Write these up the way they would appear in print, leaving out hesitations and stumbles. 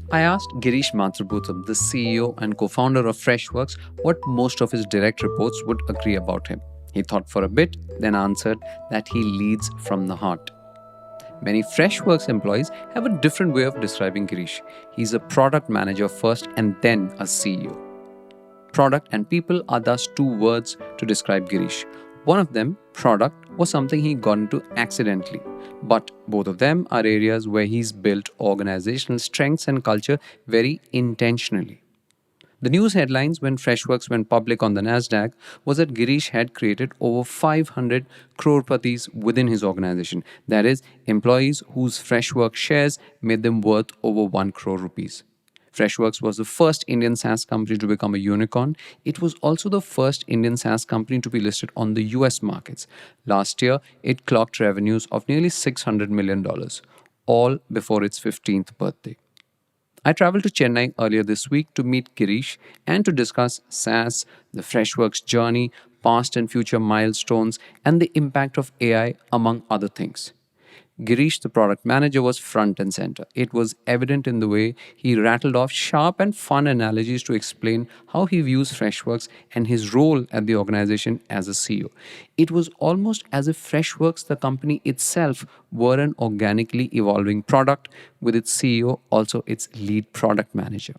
I asked Girish Mathrubootham, the CEO and co founder of Freshworks, what most of his direct reports would agree about him. He thought for a bit, then answered that he leads from the heart. Many Freshworks employees have a different way of describing Girish. He's a product manager first and then a CEO. Product and people are thus two words to describe Girish. One of them, product, was something he got into accidentally. But both of them are areas where he's built organizational strengths and culture very intentionally. The news headlines when Freshworks went public on the NASDAQ was that Girish had created over 500 crorepatis within his organization. That is, employees whose Freshworks shares made them worth over 1 crore rupees. Freshworks was the first Indian SaaS company to become a unicorn. It was also the first Indian SaaS company to be listed on the US markets. Last year, it clocked revenues of nearly $600 million, all before its 15th birthday. I traveled to Chennai earlier this week to meet Girish and to discuss SaaS, the Freshworks journey, past and future milestones, and the impact of AI, among other things. Girish, the product manager, was front and center. It was evident in the way he rattled off sharp and fun analogies to explain how he views Freshworks and his role at the organization as a CEO. It was almost as if Freshworks, the company itself, were an organically evolving product, with its CEO also its lead product manager.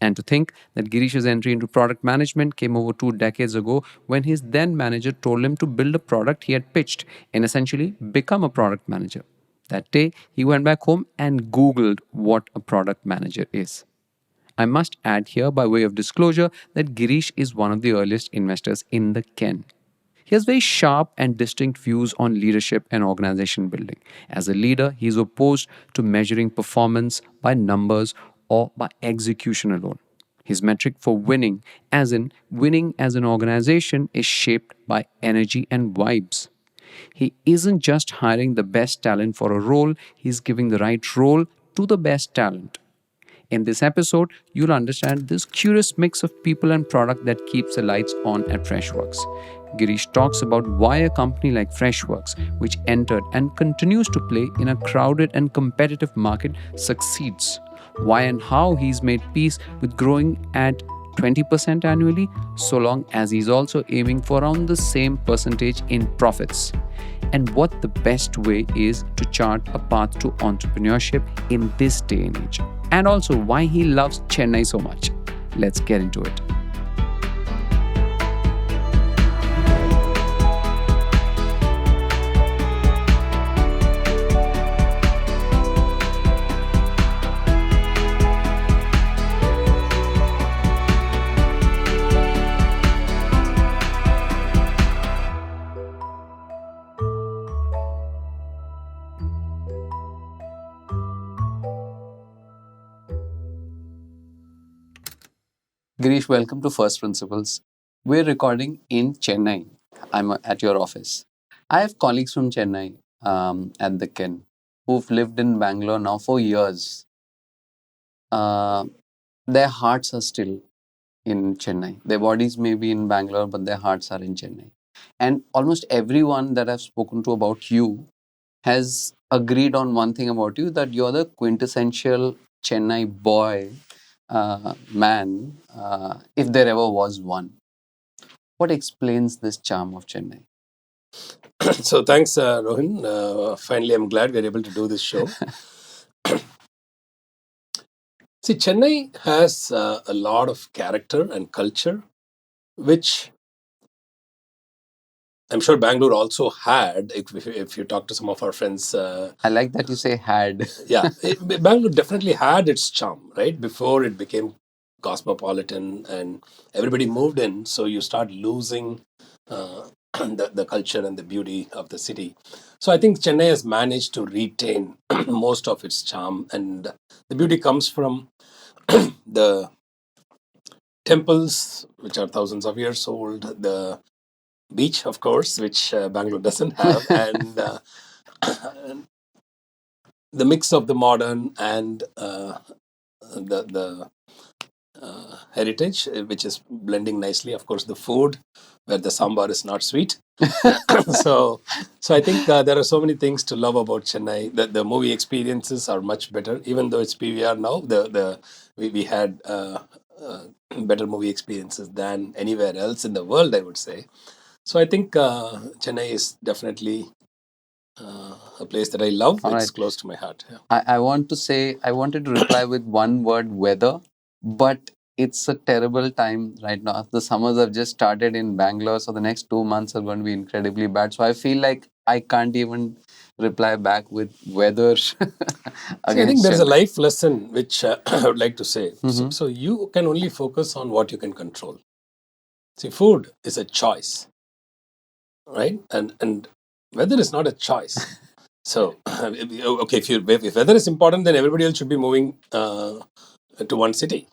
And to think that Girish's entry into product management came over 2 decades ago when his then manager told him to build a product he had pitched and essentially become a product manager. That day, he went back home and Googled what a product manager is. I must add here, by way of disclosure, that Girish is one of the earliest investors in the Ken. He has very sharp and distinct views on leadership and organization building. As a leader, he is opposed to measuring performance by numbers or by execution alone. His metric for winning, as in winning as an organization, is shaped by energy and vibes. He isn't just hiring the best talent for a role, he's giving the right role to the best talent. In this episode, you'll understand this curious mix of people and product that keeps the lights on at Freshworks. Girish talks about why a company like Freshworks, which entered and continues to play in a crowded and competitive market, succeeds. Why and how he's made peace with growing at 20% annually, so long as he's also aiming for around the same percentage in profits. And what the best way is to chart a path to entrepreneurship in this day and age. And also why he loves Chennai so much. Let's get into it. Girish, welcome to First Principles. We're recording in Chennai. I'm at your office. I have colleagues from Chennai at the Ken who've lived in Bangalore now for years. Uh, their hearts are still in Chennai. Their bodies may be in Bangalore, but their hearts are in Chennai. And almost everyone that I've spoken to about you has agreed on one thing about you, that you're the quintessential Chennai boy, man, if there ever was one. What explains this charm of Chennai? So thanks, Rohin. Finally, I'm glad we're able to do this show. See, Chennai has a lot of character and culture, which I'm sure Bangalore also had. If you talk to some of our friends, I like that you say had. Bangalore definitely had its charm, right? Before it became cosmopolitan and everybody moved in, so you start losing the culture and the beauty of the city. So I think Chennai has managed to retain most of its charm, and the beauty comes from the temples, which are thousands of years old, the beach, of course, which Bangalore doesn't have, and the mix of the modern and the heritage, which is blending nicely. Of course, the food, where the sambar is not sweet. so, so I think there are so many things to love about Chennai. The movie experiences are much better, even though it's PVR now. We had better movie experiences than anywhere else in the world, I would say. So I think Chennai is definitely a place that I love. All It's right. close to my heart. Yeah. I want to say, I wanted to reply with one word, weather, but it's a terrible time right now. The summers have just started in Bangalore, so the next 2 months are going to be incredibly bad. So I feel like I can't even reply back with weather See, I think against there's a Chennai. life lesson which I would like to say. So, Mhm. so you can only focus on what you can control. See, food is a choice, right? And weather is not a choice. So, okay, if weather is important, then everybody else should be moving to one city,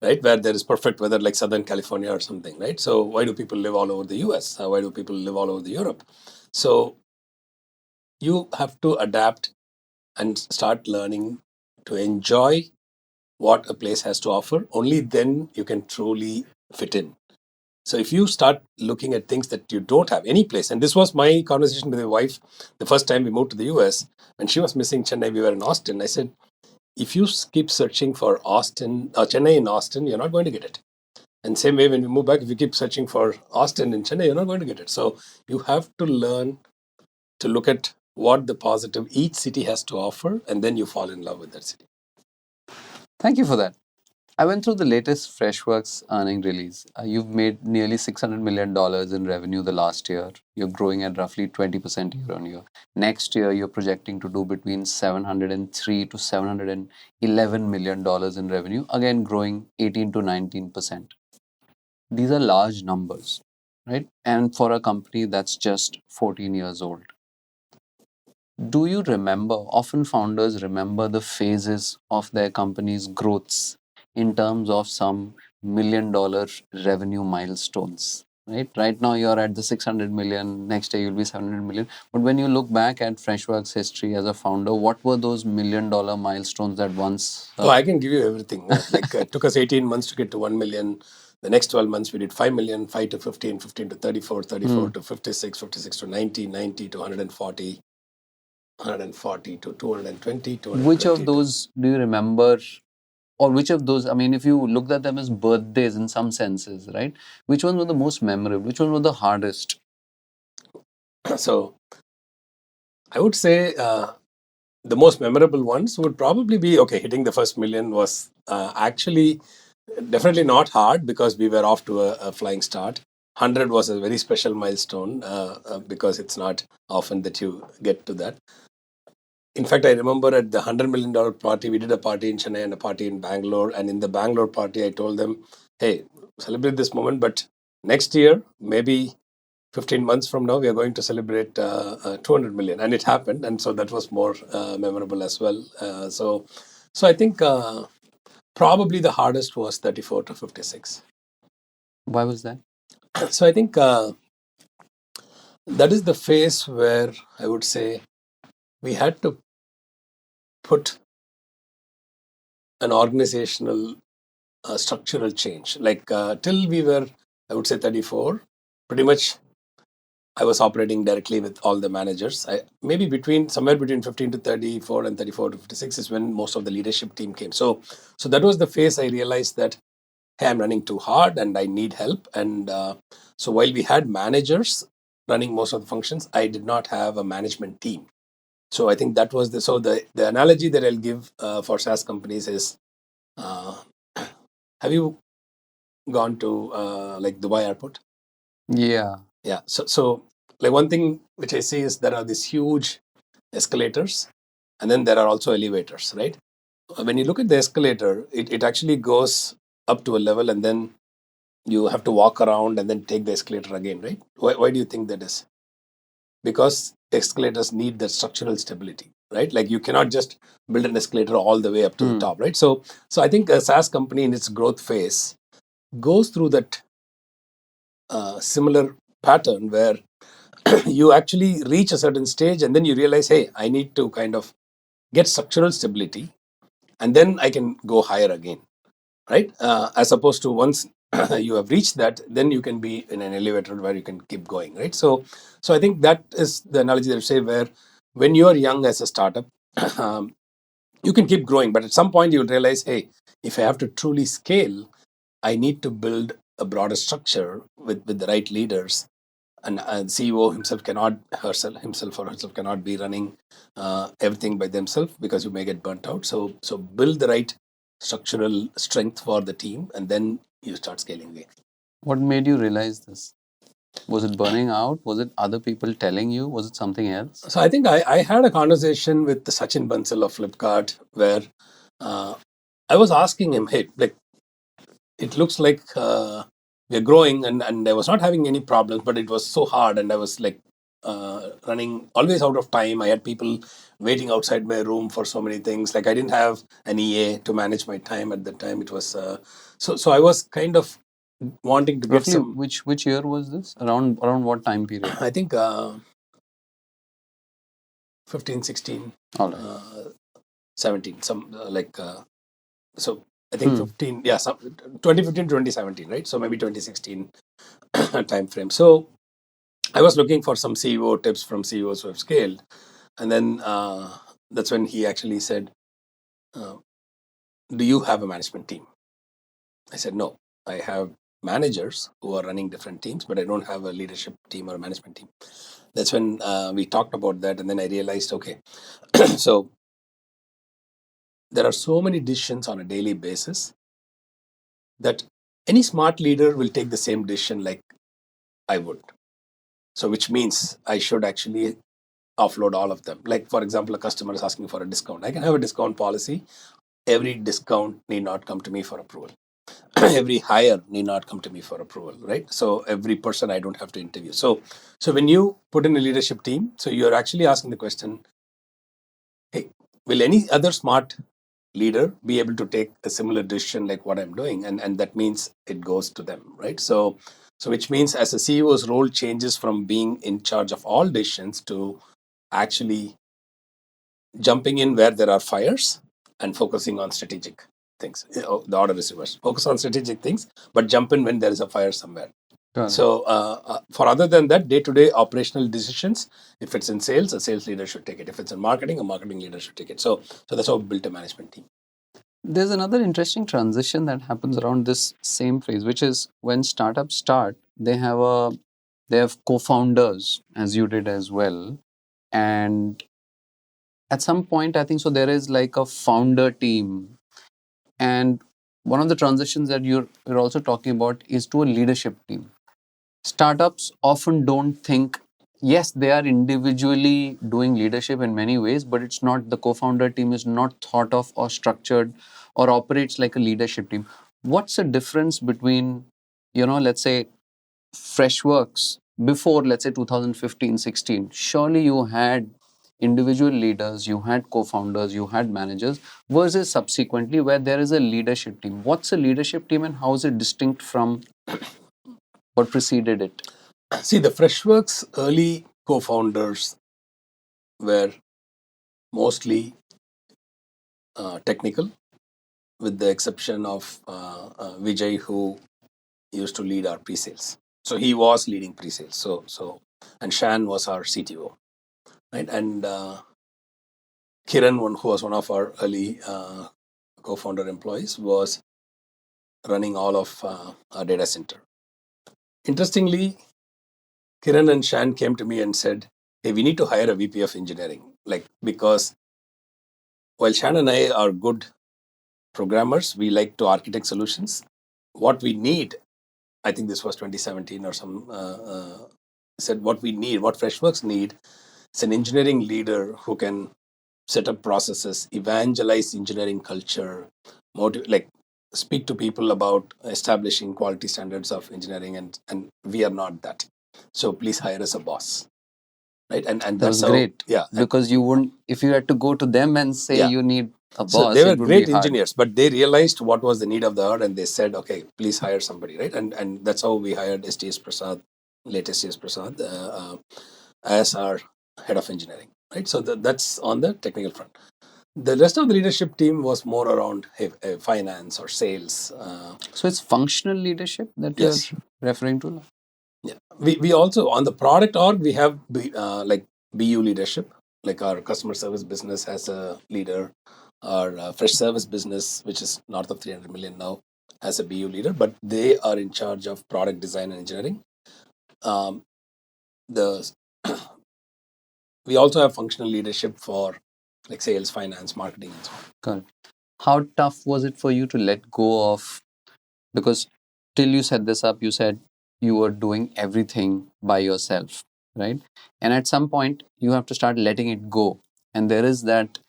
right, where there is perfect weather, like Southern California or something, right? So, why do people live all over the US? Why do people live all over the Europe? So, you have to adapt and start learning to enjoy what a place has to offer. Only then you can truly fit in. So if you start looking at things that you don't have any place, and this was my conversation with my wife the first time we moved to the US, when she was missing Chennai, we were in Austin. I said, if you keep searching for Austin or Chennai in Austin, you're not going to get it. And same way when we move back, if you keep searching for Austin in Chennai, you're not going to get it. So you have to learn to look at what the positive each city has to offer, and then you fall in love with that city. Thank you for that. I went through the latest Freshworks earning release. You've made nearly $600 million in revenue the last year. You're growing at roughly 20% year on year. Next year, you're projecting to do between $703 to $711 million in revenue, again growing 18 to 19%. These are large numbers, right? And for a company that's just 14 years old. Do you remember, often founders remember the phases of their company's growths in terms of some $1 million revenue milestones, right? Right now you're at the 600 million, next year you'll be 700 million. But when you look back at Freshworks history as a founder, what were those $1 million milestones that once Oh, I can give you everything. Like it took us 18 months to get to 1 million. The next 12 months, we did 5 million, 5 to 15, 15 to 34, 34 to 56, 56 to 90, 90 to 140, 140 to 220, which of 220 to... those do you remember, or which of those, I mean, if you looked at them as birthdays in some senses, right? Which ones were the most memorable? Which one were the hardest? So I would say the most memorable ones would probably be, okay, hitting the first million was actually definitely not hard because we were off to a flying start. 100 was a very special milestone because it's not often that you get to that. In fact, I remember at the $100 million party, we did a party in Chennai and a party in Bangalore. And in the Bangalore party, I told them, hey, celebrate this moment, but next year, maybe 15 months from now, we are going to celebrate 200 million. And it happened. And so that was more memorable as well. So I think probably the hardest was 34 to 56. Why was that? So I think that is the phase where I would say we had to put an organizational structural change. Like till we were, I would say 34, pretty much I was operating directly with all the managers. Maybe somewhere between 15 to 34 and 34 to 56 is when most of the leadership team came. So that was the phase I realized that, hey, I'm running too hard and I need help. And so while we had managers running most of the functions, I did not have a management team. So I think that was the analogy that I'll give for SaaS companies is, have you gone to like Dubai airport? Yeah. Yeah. So like one thing which I see is there are these huge escalators and then there are also elevators, right? When you look at the escalator, it actually goes up to a level and then you have to walk around and then take the escalator again, right? Why do you think that is? Because escalators need that structural stability, right? Like you cannot just build an escalator all the way up to the top, right? So I think a SaaS company in its growth phase goes through that similar pattern where you actually reach a certain stage and then you realize, hey, I need to kind of get structural stability and then I can go higher again. right? As opposed to once you have reached that, then you can be in an elevator where you can keep going, right? So I think that is the analogy that I say, where when you are young as a startup, um, you can keep growing, but at some point you'll realize, hey, if I have to truly scale, I need to build a broader structure with the right leaders. And CEO himself cannot himself or herself cannot be running everything by themselves, because you may get burnt out. So build the right structural strength for the team, and then you start scaling it. What made you realize this? Was it burning out? Was it other people telling you? Was it something else? So I think I had a conversation with the Sachin Bansal of Flipkart, where uh, I was asking him, hey, like, it looks like we're growing, and I was not having any problems, but it was so hard, and I was like running always out of time. I had people waiting outside my room for so many things. Like, I didn't have an EA to manage my time at that time. It was so I was kind of wanting to get Roughly, some. which year was this? Around what time period? I think 15, 16, All right. 17, some so I think 15, yeah, 2015, 2017, right? So maybe 2016 time frame. So I was looking for some CEO tips from CEOs who have scaled, and then that's when he actually said, uh, "Do you have a management team?" I said, "No, I have managers who are running different teams, but I don't have a leadership team or a management team." That's when we talked about that, and then I realized, okay, so there are so many decisions on a daily basis that any smart leader will take the same decision like I would. So, which means I should actually offload all of them. Like, for example, a customer is asking for a discount. I can have a discount policy. Every discount need not come to me for approval. Every hire need not come to me for approval, right? So every person I don't have to interview. So when you put in a leadership team, so you're actually asking the question, hey, will any other smart leader be able to take a similar decision like what I'm doing? And that means it goes to them, right? So which means, as a CEO's role changes from being in charge of all decisions to actually jumping in where there are fires and focusing on strategic things. The order is reversed. Focus on strategic things, but jump in when there is a fire somewhere. Got it. So, for other than that, day-to-day operational decisions, if it's in sales, a sales leader should take it. If it's in marketing, a marketing leader should take it. So that's how we built a management team. There's another interesting transition that happens around this same phrase, which is when startups start, they have co-founders, as you did as well, and at some point, I think so. There is like a founder team, and one of the transitions that you're also talking about is to a leadership team. Startups often don't think, yes, they are individually doing leadership in many ways, but it's not, the co-founder team is not thought of or structured or operates like a leadership team. What's the difference between, let's say Freshworks before, let's say 2015, 16? Surely you had individual leaders, you had co-founders, you had managers, versus subsequently where there is a leadership team. What's a leadership team and how is it distinct from what preceded it? See, the Freshworks early co-founders were mostly technical, with the exception of Vijay, who used to lead our pre-sales. So he was leading pre-sales. So and Shan was our CTO, right? And Kiran, who was one of our early co-founder employees, was running all of our data center. Interestingly, Kiran and Shan came to me and said, "Hey, we need to hire a VP of engineering, like, because while Shan and I are good programmers, we like to architect solutions. What we need," I think this was 2017 or some, said what we need, what Freshworks need, is an engineering leader who can set up processes, evangelize engineering culture, like speak to people about establishing quality standards of engineering, and we are not that. So please hire us a boss, right? And That that's was how, great. yeah. Because you wouldn't, if you had to go to them and say Yeah. you need a So boss, they were it would be great hard. engineers, but they realized what was the need of the hour, and they said, "Okay, please hire somebody," right? And that's how we hired STS Prasad, late STS Prasad, as our head of engineering, right? So that's on the technical front. The rest of the leadership team was more around finance or sales. So it's functional leadership that Yes. you're referring to? Yeah. We also, on the product org, we have like BU leadership, like our customer service business has a leader, our fresh service business, which is north of 300 million now, has a BU leader, but they are in charge of product design and engineering. Um, the We also have functional leadership for like sales, finance, marketing, and so on. Correct. How tough was it for you to let go of, because till you set this up, you said you were doing everything by yourself, right? And at some point, you have to start letting it go. And there is that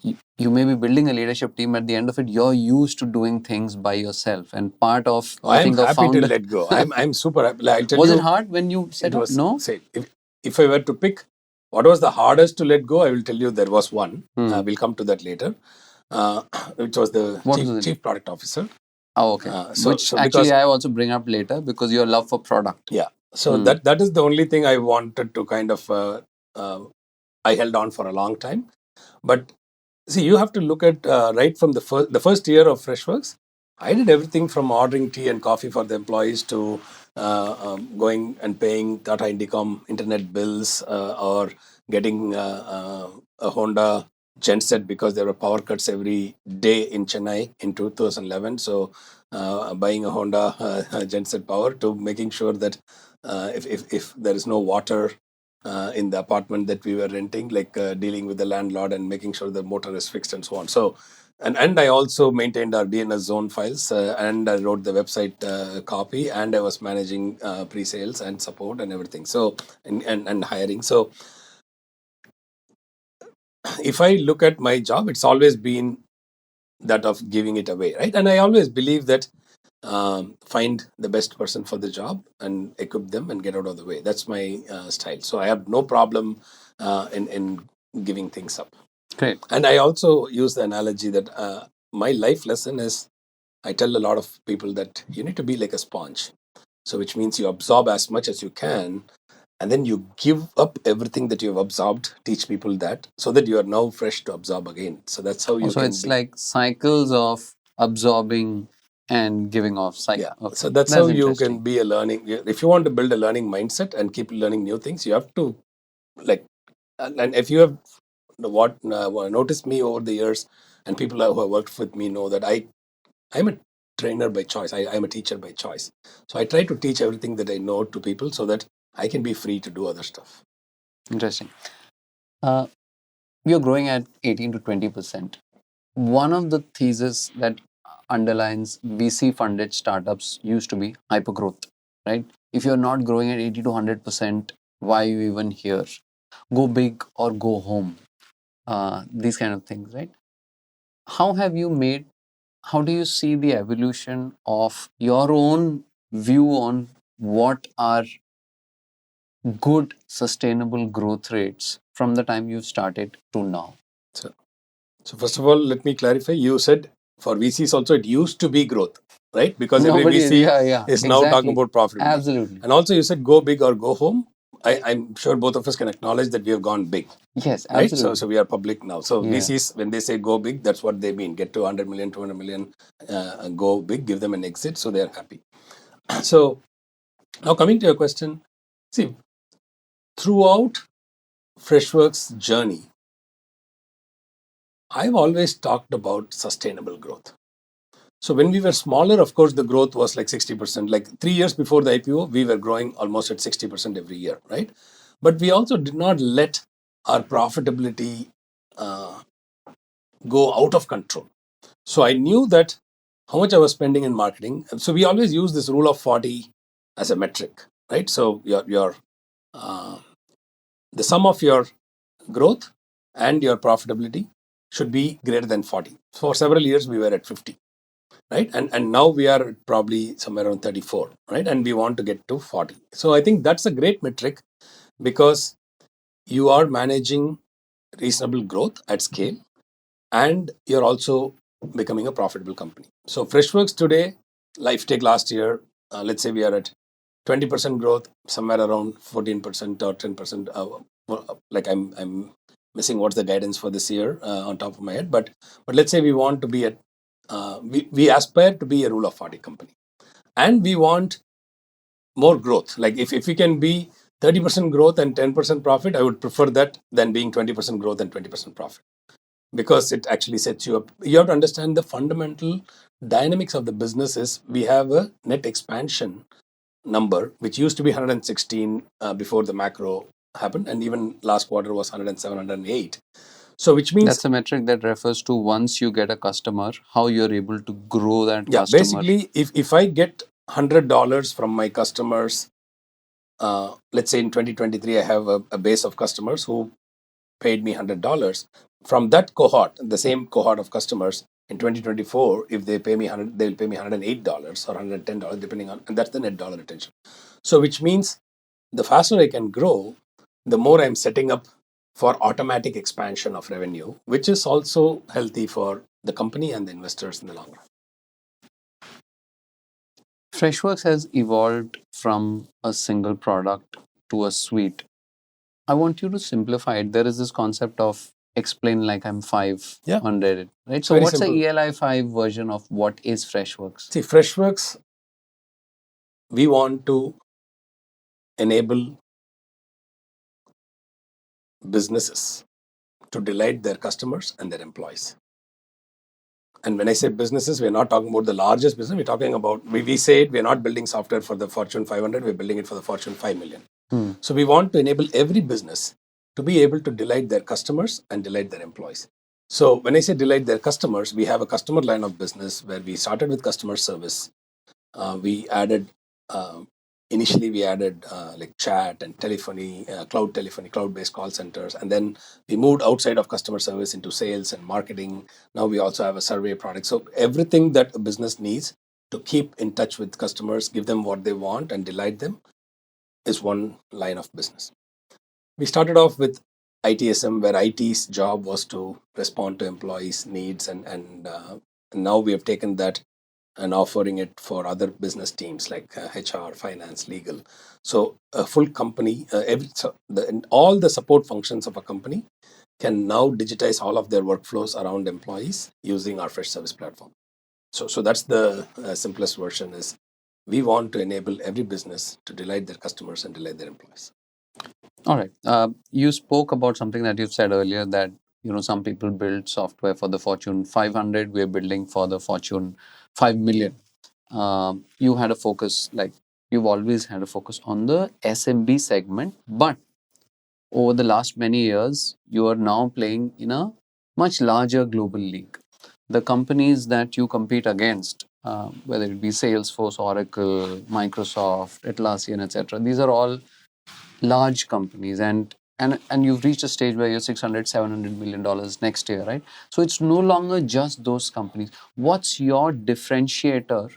you may be building a leadership team. At the end of it, you're used to doing things by yourself. And part of, I I'm think, a happy to founder. let go. I'm super happy. Like, I'll tell Was you, it hard when you set it up? was No? say if I were to pick what was the hardest to let go, I will tell you there was one. We'll come to that later, uh, which was the What was it? chief product officer. Oh, okay. So Which because actually I also bring up later because your love for product. yeah, so that is the only thing I wanted to kind of I held on for a long time. But see, you have to look at right from the first year of Freshworks. I did everything from ordering tea and coffee for the employees to going and paying Tata Indicom internet bills or getting a Honda genset because there were power cuts every day in Chennai in 2011. So buying a Honda genset power to making sure that if there is no water in the apartment that we were renting, like dealing with the landlord and making sure the motor is fixed and so on. So, and I also maintained our DNS zone files and I wrote the website copy and I was managing pre-sales and support and everything. So, and hiring. So, if I look at my job, it's always been that of giving it away, right? And I always believe that find the best person for the job and equip them and get out of the way. That's my style. So I have no problem in giving things up. Great. And I also use the analogy that my life lesson is I tell a lot of people that you need to be like a sponge. So which means you absorb as much as you can and then you give up everything that you've absorbed, teach people that so that you are now fresh to absorb again. So that's how you So can it's like cycles of absorbing and giving off. yeah. Okay. So that's how you can be a learning. If you want to build a learning mindset and keep learning new things, you have to like. And if you have noticed me over the years, and people who have worked with me know that I'm a trainer by choice. I'm a teacher by choice. So I try to teach everything that I know to people so that I can be free to do other stuff. Interesting. We are growing at 18 to 20%. One of the theses that underlines VC funded startups used to be hypergrowth, right? If you're not growing at 80 to 100%, why are you even here? Go big or go home. These kind of things, right? How have you made, how do you see the evolution of your own view on what are good sustainable growth rates from the time you started to now? So first of all, let me clarify. You said for VCs also it used to be growth, right? Because every Nobody, VC is now talking about profitability. Absolutely. And also you said go big or go home. I'm sure both of us can acknowledge that we have gone big. Yes, Right? absolutely. So we are public now. So Yeah. VCs, when they say go big, that's what they mean. Get to 100 million, 200 million, go big, give them an exit so they are happy. So now coming to your question, see, throughout Freshworks' journey, I've always talked about sustainable growth. So when we were smaller, of course, the growth was like 60%. Like 3 years before the IPO, we were growing almost at 60% every year, right? But we also did not let our profitability go out of control. So I knew that how much I was spending in marketing. And so we always use this rule of 40 as a metric, right? So your the sum of your growth and your profitability should be greater than 40. For several years, we were at 50. Right, and now we are probably somewhere around 34, right, and we want to get to 40. So I think that's a great metric because you are managing reasonable growth at scale and you're also becoming a profitable company. So Freshworks today, life take last year, let's say we are at 20% growth, somewhere around 14% or 10%. Like I'm missing what's the guidance for this year on top of my head. But let's say we want to be at we aspire to be a rule of 40 company, and we want more growth. Like if we can be 30% growth and 10% profit, I would prefer that than being 20% growth and 20% profit, because it actually sets you up. You have to understand the fundamental dynamics of the business is we have a net expansion number, which used to be 116 before the macro happened, and even last quarter was 107, 108. So which means That's a metric that refers to once you get a customer, how you're able to grow that yeah, customer. basically if I get $100 from my customers, let's say in 2023 I have a base of customers who paid me $100. From that cohort, the same cohort of customers in 2024, if they pay me 100, they'll pay me $108 or $110, depending on, and that's the net dollar retention. So which means the faster I can grow, the more I'm setting up for automatic expansion of revenue, which is also healthy for the company and the investors in the long run. Freshworks has evolved from a single product to a suite. I want you to simplify it. There is this concept of explain like I'm five Yeah. on Reddit, right? So Very what's simple. the ELI 5 version of what is Freshworks? See, Freshworks, we want to enable businesses to delight their customers and their employees. And when I say businesses, we're not talking about the largest business. We're talking about, we say it, we're not building software for the Fortune 500, we're building it for the Fortune 5 million. So we want to enable every business to be able to delight their customers and delight their employees. So when I say delight their customers, we have a customer line of business where we started with customer service. We added initially we added like chat and telephony, cloud-based call centers, and then we moved outside of customer service into sales and marketing. Now we also have a survey product. So everything that a business needs to keep in touch with customers, give them what they want, and delight them is one line of business. We started off with ITSM, where IT's job was to respond to employees' needs, and now we have taken that and offering it for other business teams like HR, finance, legal. So a full company, all the support functions of a company can now digitize all of their workflows around employees using our Freshservice platform. So that's the simplest version is we want to enable every business to delight their customers and delight their employees. All right. You spoke about something that you said earlier that some people build software for the Fortune 500. We're building for the Fortune 5 million. You had a focus, like you've always had a focus on the SMB segment, but over the last many years, you are now playing in a much larger global league. The companies that you compete against, whether it be Salesforce, Oracle, Microsoft, Atlassian, etc., these are all large companies, and you've reached a stage where you're 600 $700 million next year, right? So it's no longer just those companies. What's your differentiator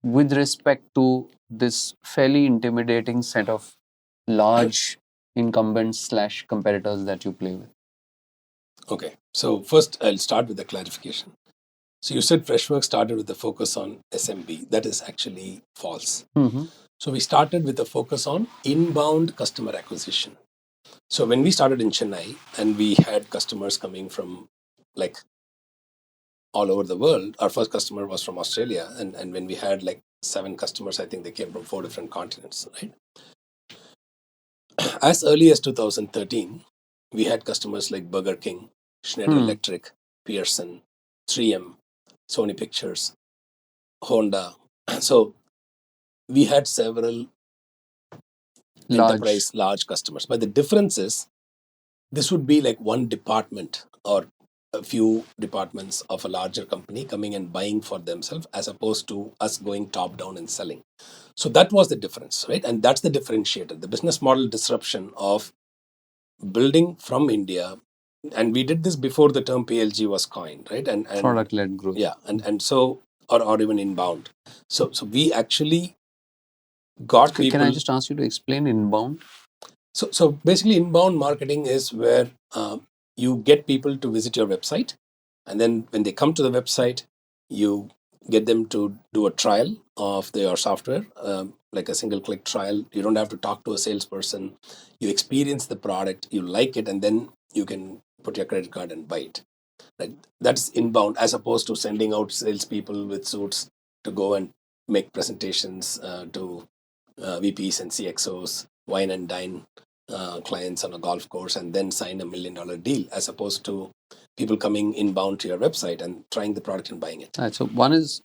with respect to this fairly intimidating set of large incumbents slash competitors that you play with? Okay, so first I'll start with the clarification. So you said Freshworks started with the focus on SMB. That is actually false. So we started with a focus on inbound customer acquisition. So when we started in Chennai and we had customers coming from like all over the world, our first customer was from Australia. And when we had like 7 customers, I think they came from 4 different continents, right? As early as 2013, we had customers like Burger King, Schneider Electric, Pearson, 3M, Sony Pictures, Honda. So we had several enterprise large customers. But the difference is this would be like one department or a few departments of a larger company coming and buying for themselves as opposed to us going top down and selling. So that was the difference, right? And that's the differentiator, the business model disruption of building from India. And we did this before the term PLG was coined, right? And product-led growth. Yeah, and so or even inbound. So we actually got people. Can I just ask you to explain inbound? So basically, inbound marketing is where you get people to visit your website, and then when they come to the website, you get them to do a trial of your software, like a single-click trial. You don't have to talk to a salesperson. You experience the product, you like it, and then you can put your credit card and buy it. Right? That's inbound, as opposed to sending out salespeople with suits to go and make presentations to VPs and CXOs, wine and dine clients on a golf course, and then sign $1 million deal, as opposed to people coming inbound to your website and trying the product and buying it. Right. So one is,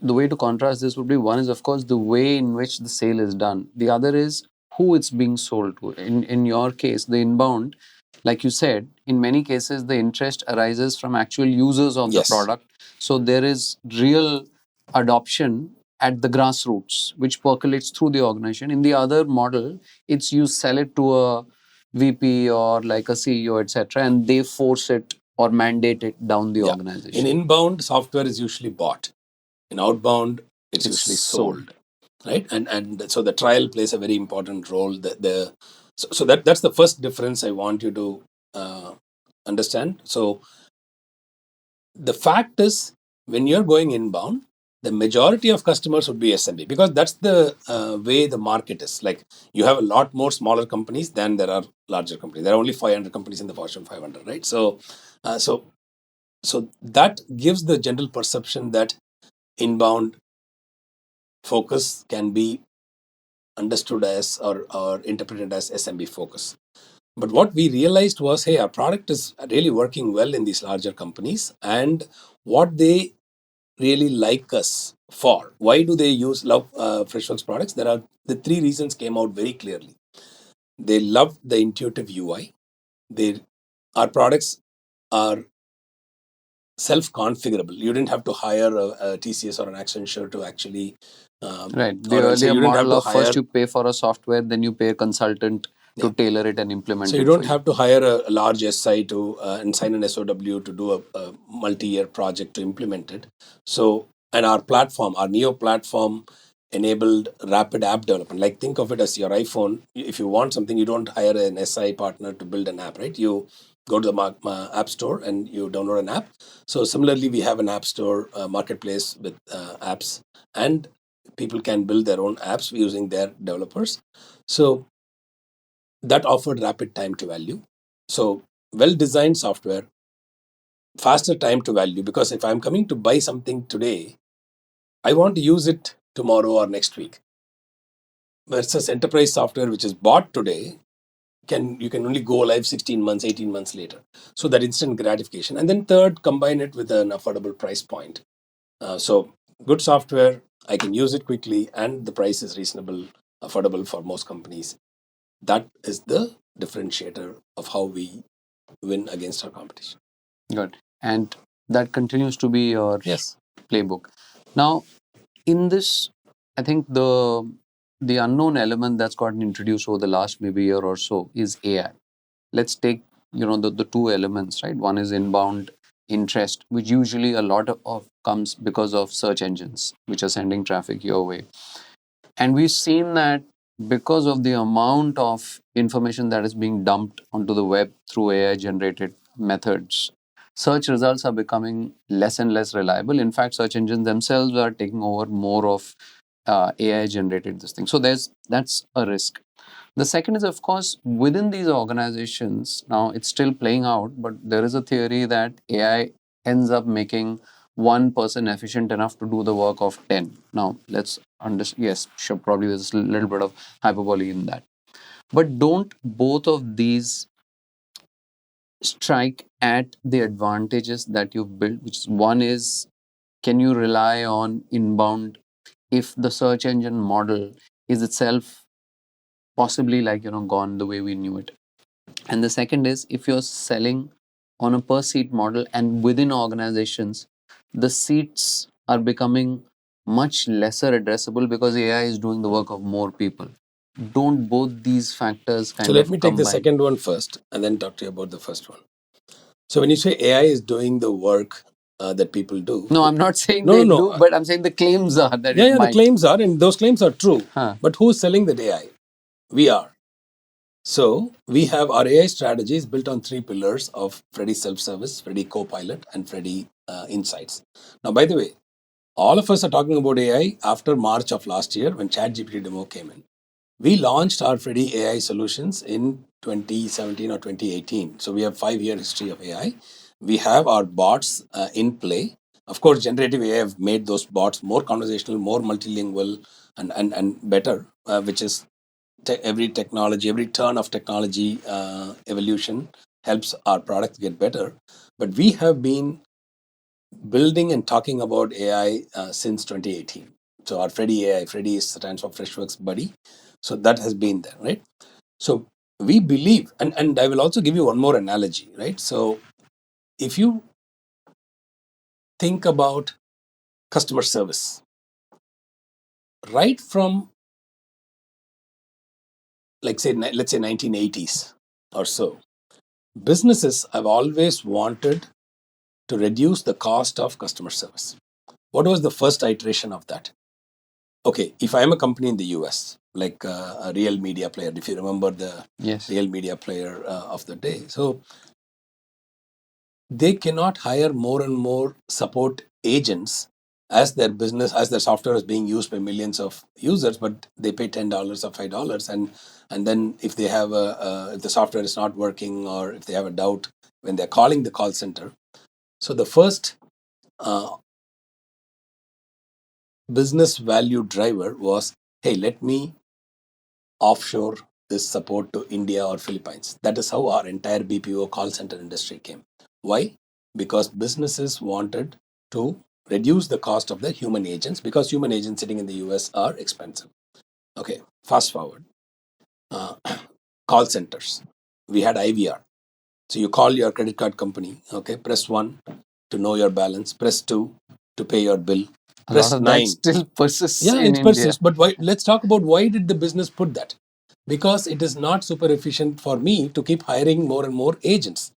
the way to contrast this would be, one is of course the way in which the sale is done. The other is who it's being sold to. In your case, the inbound, like you said, in many cases the interest arises from actual users of the Yes. product. So there is real adoption at the grassroots, which percolates through the organization. In the other model, it's you sell it to a VP or like a CEO, etc., and they force it or mandate it down the Yeah. organization. In inbound, software is usually bought. In outbound, it's usually sold. Right? And so the trial plays a very important role. So that's the first difference I want you to understand. So the fact is, when you're going inbound, the majority of customers would be SMB, because that's the way the market is. Like, you have a lot more smaller companies than there are larger companies. There are only 500 companies in the Fortune 500, right? So that gives the general perception that inbound focus can be understood as or interpreted as SMB focus. But what we realized was, hey, our product is really working well in these larger companies, and what they really like us for. Why do they love Freshworks products? There are the three reasons came out very clearly. They love the intuitive UI. Our products are self-configurable. You didn't have to hire a TCS or an Accenture to actually right. The or earlier you didn't have model to of hire, first you pay for a software, then you pay a consultant to tailor it and implement so it. you don't have to hire a large SI to and sign an SOW to do a multi-year project to implement it. So, and our platform, our Neo platform, enabled rapid app development. Like, think of it as your iPhone. If you want something, you don't hire an SI partner to build an app, right? You go to the app store and you download an app. So similarly, we have an app store marketplace with apps, and people can build their own apps using their developers. So that offered rapid time to value. So, well designed software, faster time to value, because if I'm coming to buy something today, I want to use it tomorrow or next week. Versus enterprise software, which is bought today, you can only go live 16 months, 18 months later. So that instant gratification. And then third, combine it with an affordable price point. So good software, I can use it quickly, and the price is reasonable, affordable for most companies. That is the differentiator of how we win against our competition. Good. And that continues to be your Yes. playbook. Now, in this, I think the unknown element that's gotten introduced over the last maybe year or so is AI. Let's take the two elements, right? One is inbound interest, which usually a lot of comes because of search engines, which are sending traffic your way. And we've seen that because of the amount of information that is being dumped onto the web through AI generated methods, search results are becoming less and less reliable. In fact, search engines themselves are taking over more of AI generated this thing. So that's a risk. The second is, of course, within these organizations, now it's still playing out, but there is a theory that AI ends up making one person efficient enough to do the work of 10. Now, let's understand, yes, sure, probably there's a little bit of hyperbole in that. But don't both of these strike at the advantages that you've built, which is one is, can you rely on inbound if the search engine model is itself possibly gone the way we knew it? And the second is, if you're selling on a per seat model and within organizations, the seats are becoming much lesser addressable because AI is doing the work of more people. Don't both these factors kind So of let me take the combine? second one first and then talk to you about the first one. So when you say AI is doing the work that people do. No, I'm not saying No, they no, do, no. but I'm saying the claims are that Yeah, it the might. claims are, and those claims are true. Huh. But who's selling that AI? We are. So we have our AI strategies built on three pillars of Freddy Self-Service, Freddy Copilot, and Freddy Insights. Now, by the way, all of us are talking about AI after March of last year when ChatGPT demo came in. We launched our Freddy AI solutions in 2017 or 2018. So we have 5-year history of AI. We have our bots in play. Of course, generative AI have made those bots more conversational, more multilingual, and better, which is every technology, every turn of technology evolution helps our products get better. But we have been building and talking about AI since 2018. So our Freddy AI, Freddy stands for Freshworks Buddy. So that has been there, right? So we believe, and I will also give you one more analogy, right? So if you think about customer service, right from let's say 1980s or so, businesses have always wanted to reduce the cost of customer service. What was the first iteration of that? Okay, if I am a company in the US, like a real media player, if you remember the Yes. real media player of the day, so they cannot hire more and more support agents as their business, as their software is being used by millions of users, but they pay $10 or $5, and then if they have if the software is not working or if they have a doubt when they're calling the call center, so the first uh, business value driver was, hey, let me offshore this support to India or Philippines. That is how our entire BPO call center industry came. Why? Because businesses wanted to reduce the cost of the human agents, because human agents sitting in the US are expensive. Okay, fast forward. Uh, Call centers. We had IVR. So you call your credit card company, okay, press 1 to know your balance, press 2 to pay your bill, A lot press of that 9. still persists Yeah, in it India. persists. But why, let's talk about why did the business put that? Because it is not super efficient for me to keep hiring more and more agents.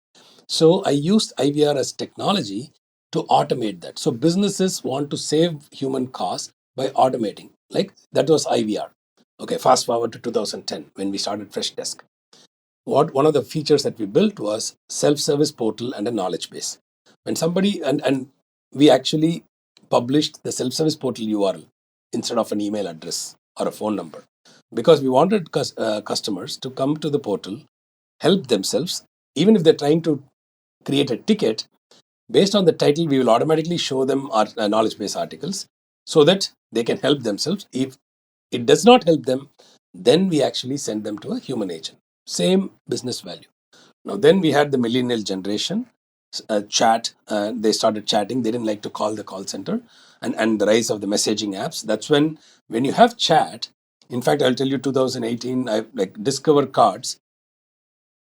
So I used IVR as technology to automate that. So businesses want to save human costs by automating. Like that was IVR. Okay, fast forward to 2010 when we started Freshdesk. What one of the features that we built was self-service portal and a knowledge base. When somebody and we actually published the self-service portal URL instead of an email address or a phone number, because we wanted customers to come to the portal, help themselves, even if they're trying to create a ticket. Based on the title, we will automatically show them our knowledge base articles so that they can help themselves. If it does not help them, then we actually send them to a human agent. Same business value. Now, then we had the millennial generation chat. They started chatting. They didn't like to call the call center, and the rise of the messaging apps. That's when you have chat. In fact, I'll tell you, 2018, I like Discover Cards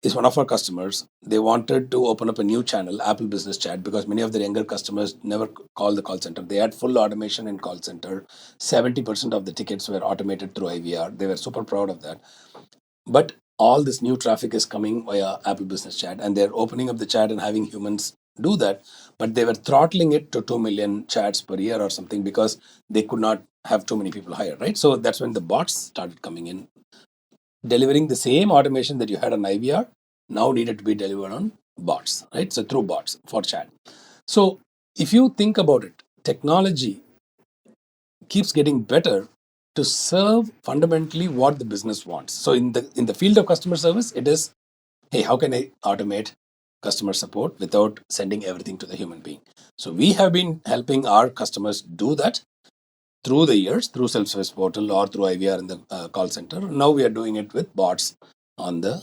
is one of our customers. They wanted to open up a new channel, Apple Business Chat, because many of their younger customers never call the call center. They had full automation in call center. 70% of the tickets were automated through IVR. They were super proud of that. But all this new traffic is coming via Apple Business Chat, and they're opening up the chat and having humans do that. But they were throttling it to 2 million chats per year or something because they could not have too many people hired, right? So that's when the bots started coming in, delivering the same automation that you had on IVR now needed to be delivered on bots, right? So through bots for chat. So if you think about it, technology keeps getting better to serve fundamentally what the business wants. So in the field of customer service, it is, hey, how can I automate customer support without sending everything to the human being? So we have been helping our customers do that through the years, through self-service portal or through IVR in the call center. Now we are doing it with bots on the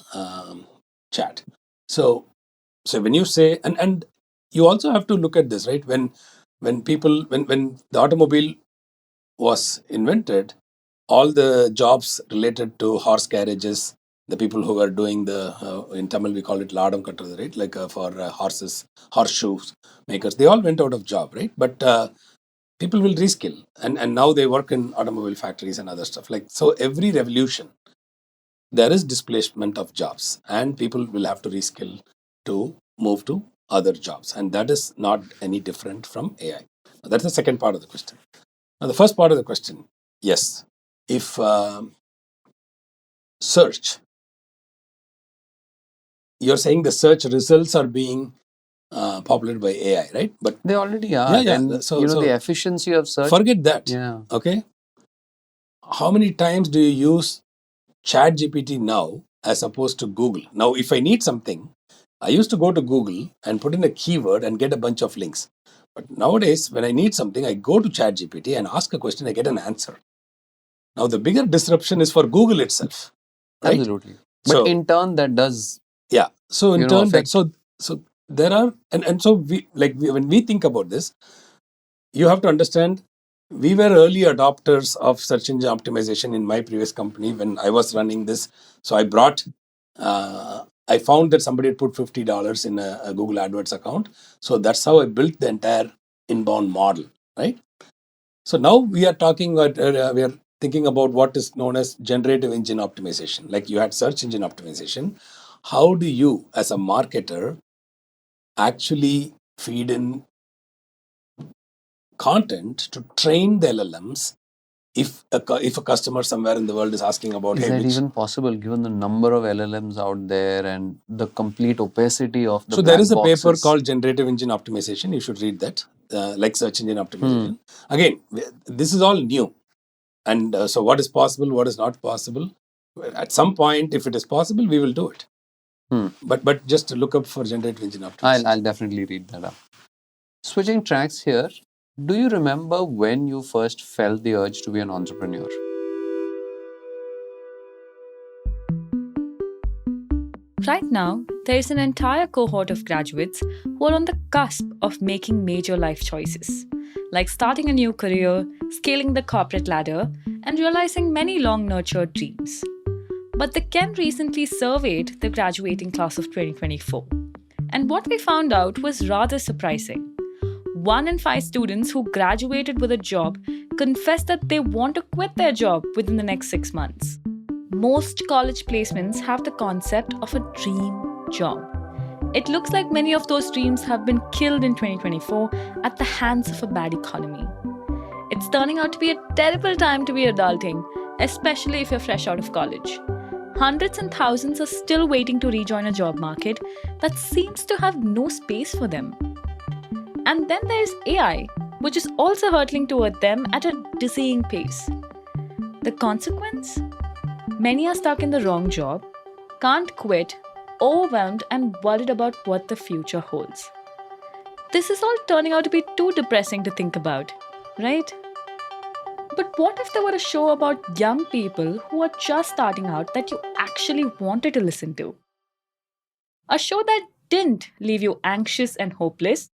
chat. So when you say, and you also have to look at this, right? When the automobile was invented, all the jobs related to horse carriages, the people who were doing the in Tamil we call it ladam kattathu, right? Like for horses, horseshoes makers, they all went out of job, right? But people will reskill, and now they work in automobile factories and other stuff. Like so, every revolution there is displacement of jobs, and people will have to reskill to move to other jobs, and that is not any different from AI. Now, that's the second part of the question. Now, the first part of the question, yes, if search, you're saying the search results are being populated by AI, right? But They already are. yeah, yeah. And So, the so efficiency of search. forget that. Yeah. Okay, how many times do you use ChatGPT now as opposed to Google. Now, if I need something, I used to go to Google and put in a keyword and get a bunch of links. But nowadays, when I need something, I go to ChatGPT and ask a question, I get an answer. Now, the bigger disruption is for Google itself, right? Absolutely. But So, in turn, that does yeah. So in turn, affect. so there are, and so when we think about this, you have to understand, we were early adopters of search engine optimization in my previous company when I was running this. So I found that somebody had put $50 in a Google AdWords account. So that's how I built the entire inbound model, right? So now we are thinking about what is known as generative engine optimization. Like you had search engine optimization. How do you, as a marketer, actually feed in content to train the LLMs if a customer somewhere in the world is asking about, Is hey, that which... even possible given the number of LLMs out there and the complete opacity of the So there black is a paper boxes? called Generative Engine Optimization. You should read that, like search engine optimization. Again, this is all new. And so what is possible, what is not possible? At some point, if it is possible, we will do it. But just look up for generative engine optimization. I'll definitely read that up. Switching tracks here, do you remember when you first felt the urge to be an entrepreneur? Right now, there is an entire cohort of graduates who are on the cusp of making major life choices, like starting a new career, scaling the corporate ladder, and realizing many long-nurtured dreams. But the Ken recently surveyed the graduating class of 2024, and what we found out was rather surprising. 1 in 5 students who graduated with a job confessed that they want to quit their job within the next 6 months. Most college placements have the concept of a dream job. It looks like many of those dreams have been killed in 2024 at the hands of a bad economy. It's turning out to be a terrible time to be adulting, especially if you're fresh out of college. Hundreds and thousands are still waiting to rejoin a job market that seems to have no space for them. And then there's AI, which is also hurtling toward them at a dizzying pace. The consequence? Many are stuck in the wrong job, can't quit, overwhelmed and worried about what the future holds. This is all turning out to be too depressing to think about, right? But what if there were a show about young people who are just starting out that you actually wanted to listen to? A show that didn't leave you anxious and hopeless,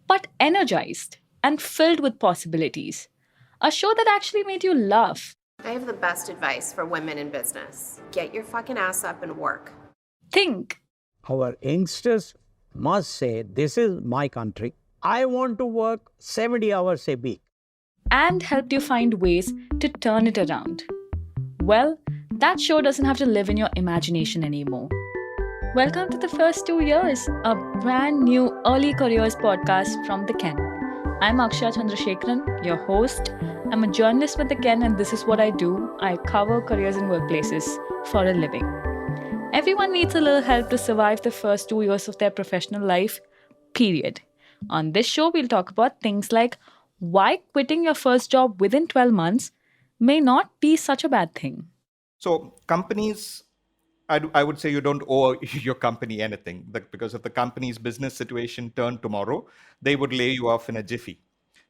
but energized and filled with possibilities. A show that actually made you laugh. I have the best advice for women in business. Get your fucking ass up and work. Think. Our youngsters must say, this is my country. I want to work 70 hours a week. And helped you find ways to turn it around. Well, that show doesn't have to live in your imagination anymore. Welcome to the First 2 Years, a brand new early careers podcast from the Ken. I'm Akshay Chandrasekharan, your host. I'm a journalist with the Ken, and this is what I do. I cover careers and workplaces for a living. Everyone needs a little help to survive the first 2 years of their professional life, period. On this show, we'll talk about things like why quitting your first job within 12 months may not be such a bad thing. So companies, I would say you don't owe your company anything, because if the company's business situation turned tomorrow, they would lay you off in a jiffy.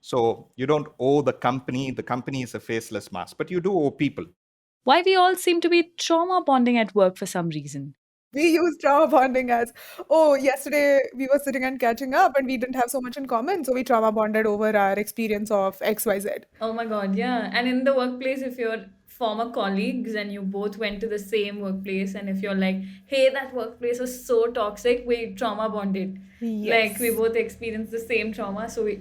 So you don't owe the company is a faceless mask, but you do owe people. Why we all seem to be trauma bonding at work for some reason. We use trauma bonding as, oh, yesterday we were sitting and catching up and we didn't have so much in common, so we trauma bonded over our experience of XYZ. Oh my God, yeah. And in the workplace, if you're former colleagues and you both went to the same workplace, and if you're like, hey, that workplace was so toxic, we trauma bonded. Yes. Like we both experienced the same trauma, so we...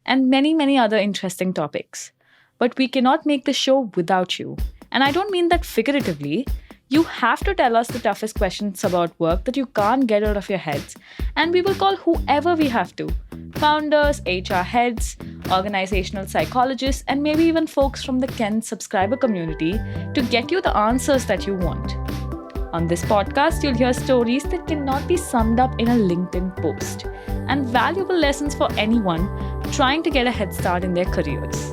And many, many other interesting topics. But we cannot make the show without you. And I don't mean that figuratively. You have to tell us the toughest questions about work that you can't get out of your heads. And we will call whoever we have to. Founders, HR heads, organizational psychologists, and maybe even folks from the Ken subscriber community to get you the answers that you want. On this podcast, you'll hear stories that cannot be summed up in a LinkedIn post, and valuable lessons for anyone trying to get a head start in their careers.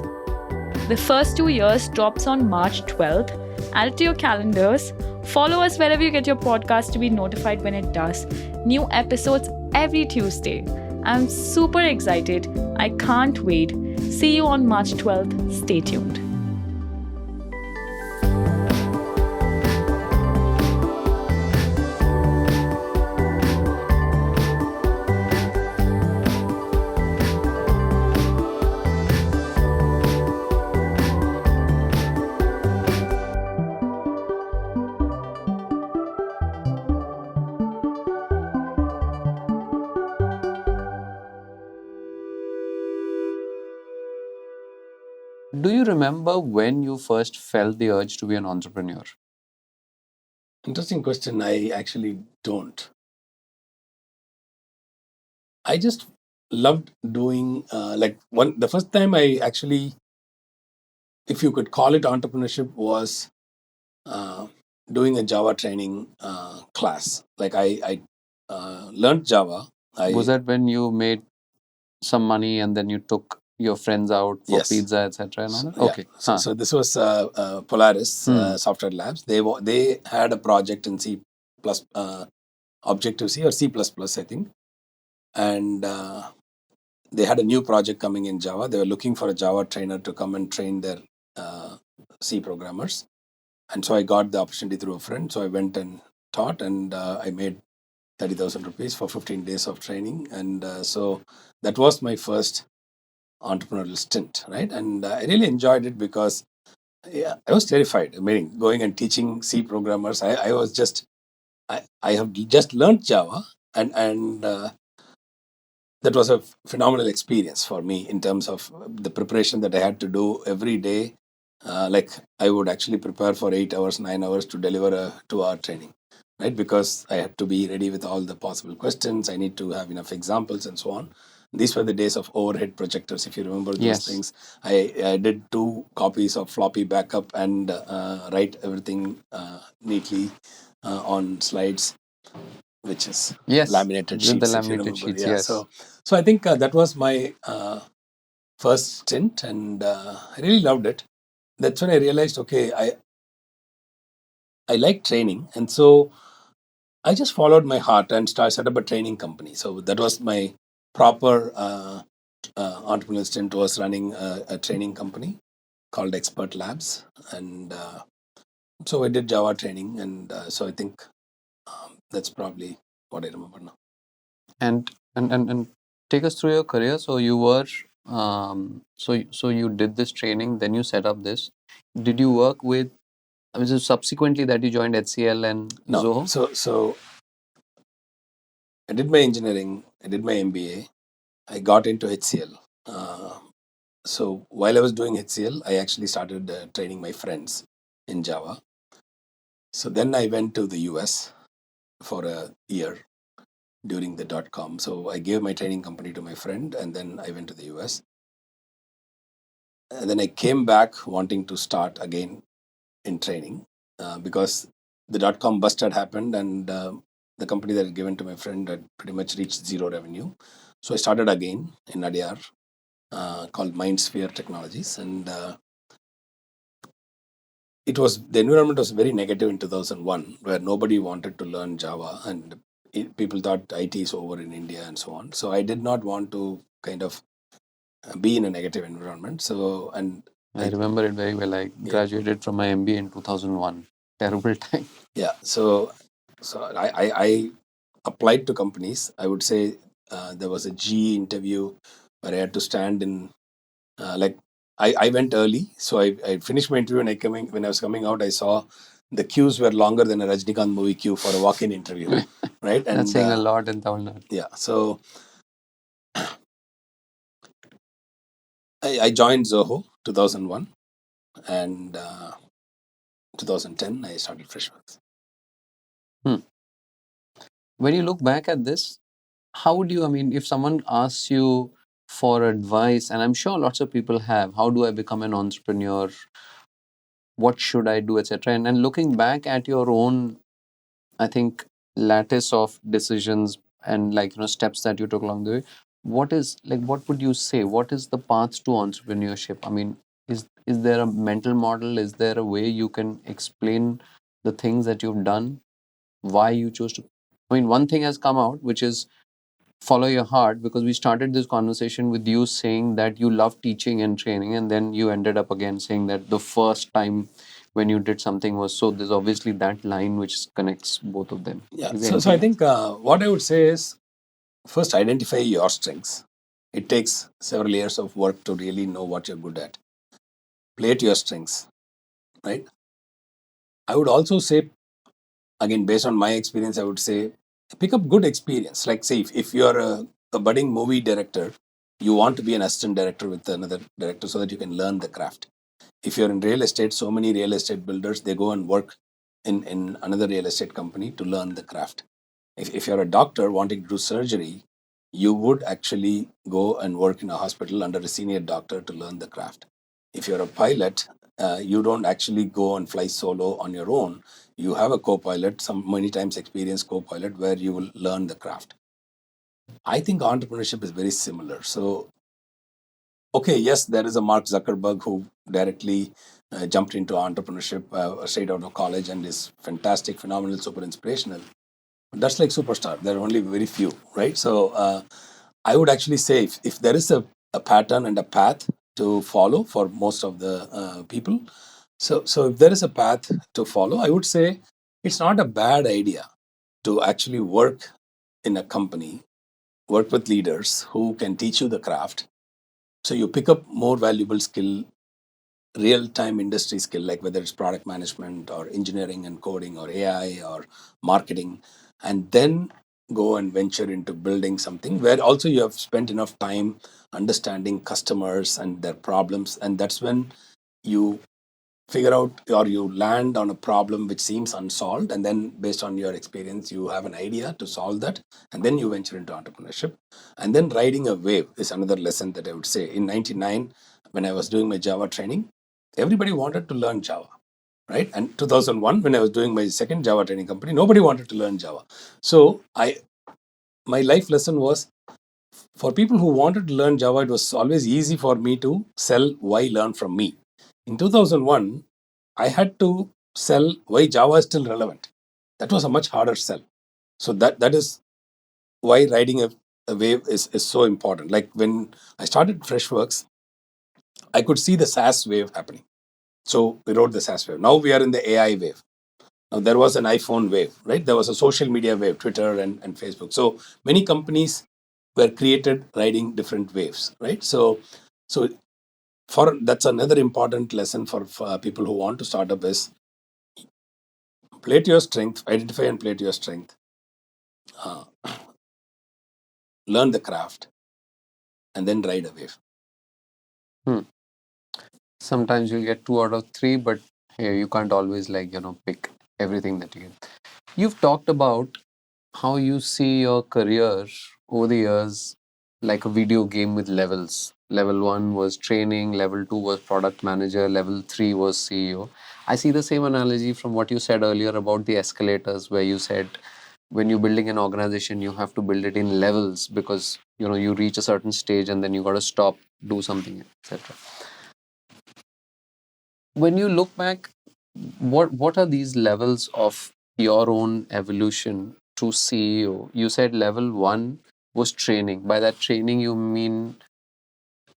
The First 2 Years drops on March 12th, Add it to your calendars. Follow us wherever you get your podcast to be notified when it does. New episodes every Tuesday. I'm super excited. I can't wait. See you on March 12th. Stay tuned. Do you remember when you first felt the urge to be an entrepreneur? Interesting question. I actually don't. I just loved doing the first time I actually, if you could call it entrepreneurship, was doing a Java training class. Like I learned Java. Was that when you made some money and then you took your friends out for Yes. pizza, etc. and all that? Yeah. Okay. So this was Polaris Software Labs. They had a project in C plus Objective C or C++, I think, and they had a new project coming in Java. They were looking for a Java trainer to come and train their C programmers, and so I got the opportunity through a friend. So I went and taught, and I made 30,000 rupees for 15 days of training, and so that was my first entrepreneurial stint, right? And I really enjoyed it because I was terrified. I mean, going and teaching C programmers, I have just learned Java, and that was a phenomenal experience for me in terms of the preparation that I had to do every day. Like I would actually prepare for 8 hours, 9 hours to deliver a 2-hour training, right? Because I had to be ready with all the possible questions. I need to have enough examples and so on. These were the days of overhead projectors, if you remember those Yes. things. I did 2 copies of floppy backup and write everything neatly on slides, which is Yes. laminated With sheets. the if you laminated remember. sheets, Yeah. yes. So I think that was my first stint, and I really loved it. That's when I realized, okay, I like training, and so I just followed my heart and set up a training company. So that was my proper entrepreneurial stint, was running a training company called Expert Labs, and so I did Java training, and so I think that's probably what I remember now. And take us through your career. So you were so you did this training, then you set up this. Did you work with? I mean, so subsequently that you joined HCL and No, Zoho. so I did my engineering, I did my MBA, I got into HCL. So while I was doing HCL, I actually started training my friends in Java. So then I went to the US for a year during the .com. So I gave my training company to my friend, and then I went to the US. And then I came back wanting to start again in training because the .com bust had happened, and the company that I had given to my friend had pretty much reached zero revenue. So I started again in Adyar, called MindSphere Technologies, and the environment was very negative in 2001, where nobody wanted to learn Java, and people thought IT is over in India and so on. So I did not want to kind of be in a negative environment. So, and I remember it very well. I graduated from my MBA in 2001. Terrible time. Yeah. So I applied to companies. I would say there was a GE interview where I had to stand in I went early, so I finished my interview, and when I was coming out, I saw the queues were longer than a Rajnikant movie queue for a walk-in interview, right? And That's saying a lot in Tamil Nadu. yeah, so I joined Zoho 2001, and 2010 I started Freshworks. When you look back at this, how would you, I mean, if someone asks you for advice, and I'm sure lots of people have, how do I become an entrepreneur? What should I do, etc. And looking back at your own, I think, lattice of decisions and steps that you took along the way, what would you say? What is the path to entrepreneurship? I mean, Is there a mental model? Is there a way you can explain the things that you've done? Why you chose to? I mean, one thing has come out, which is follow your heart, because we started this conversation with you saying that you love teaching and training, and then you ended up again saying that the first time when you did something was so. There's obviously that line which connects both of them. Yeah. Is there So I anything think what I would say is first identify your strengths. It takes several years of work to really know what you're good at. Play to your strengths, right? I would also say, again, based on my experience, I would say pick up good experience. Like, say, if you're a budding movie director, you want to be an assistant director with another director so that you can learn the craft. If you're in real estate, so many real estate builders, they go and work in another real estate company to learn the craft. If you're a doctor wanting to do surgery, you would actually go and work in a hospital under a senior doctor to learn the craft. If you're a pilot, you don't actually go and fly solo on your own. You have a co-pilot, some many times experienced co-pilot, where you will learn the craft. I think entrepreneurship is very similar. So, okay, yes, there is a Mark Zuckerberg who directly jumped into entrepreneurship straight out of college and is fantastic, phenomenal, super inspirational. That's like superstar. There are only very few, right? So I would actually say if there is a pattern and a path to follow for most of the people, so if there is a path to follow, I would say it's not a bad idea to actually work in a company, work with leaders who can teach you the craft. So you pick up more valuable skill, real-time industry skill, like whether it's product management or engineering and coding or AI or marketing, and then go and venture into building something where also you have spent enough time understanding customers and their problems, and that's when you figure out or you land on a problem which seems unsolved, and then based on your experience you have an idea to solve that, and then you venture into entrepreneurship. And then riding a wave is another lesson that I would say. In 99, when I was doing my Java training, everybody wanted to learn Java, right? And 2001, when I was doing my second Java training company, nobody wanted to learn Java. So my life lesson was, for people who wanted to learn Java, it was always easy for me to sell why learn from me. In 2001, I had to sell why Java is still relevant. That was a much harder sell. So that is why riding a wave is so important. Like when I started Freshworks, I could see the SaaS wave happening. So we rode the SaaS wave. Now we are in the AI wave. Now there was an iPhone wave, right? There was a social media wave, Twitter and Facebook. So many companies were created riding different waves, right? So for that's another important lesson for people who want to start up is play to your strength, identify and play to your strength, uh, learn the craft, and then ride a wave. Hmm. Sometimes you'll get 2 out of 3, but here you can't always pick everything that you get. You've talked about how you see your career over the years like a video game with levels. Level 1 was training, level 2 was product manager, level 3 was CEO. I see the same analogy from what you said earlier about the escalators, where you said when you're building an organization, you have to build it in levels, because you reach a certain stage and then you got to stop, do something, etc. When you look back, what are these levels of your own evolution to CEO? You said level 1 was training. By that training, you mean,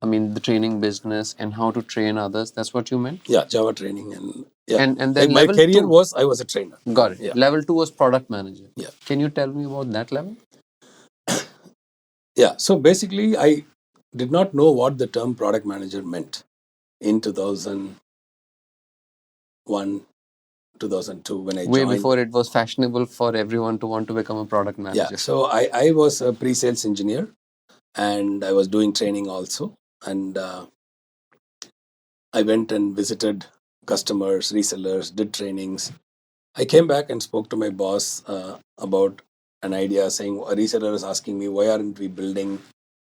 I mean the training business and how to train others. That's what you meant. Yeah, Java training and yeah. And then My level career 2 was I was a trainer. got it. Yeah. Level 2 was product manager. Yeah. Can you tell me about that level? Yeah. So basically, I did not know what the term product manager meant in 2001, 2002 when I Way joined. before it was fashionable for everyone to want to become a product manager. Yeah. So I was a pre-sales engineer and I was doing training also. And I went and visited customers, resellers, did trainings. I came back and spoke to my boss about an idea, saying a reseller is asking me, why aren't we building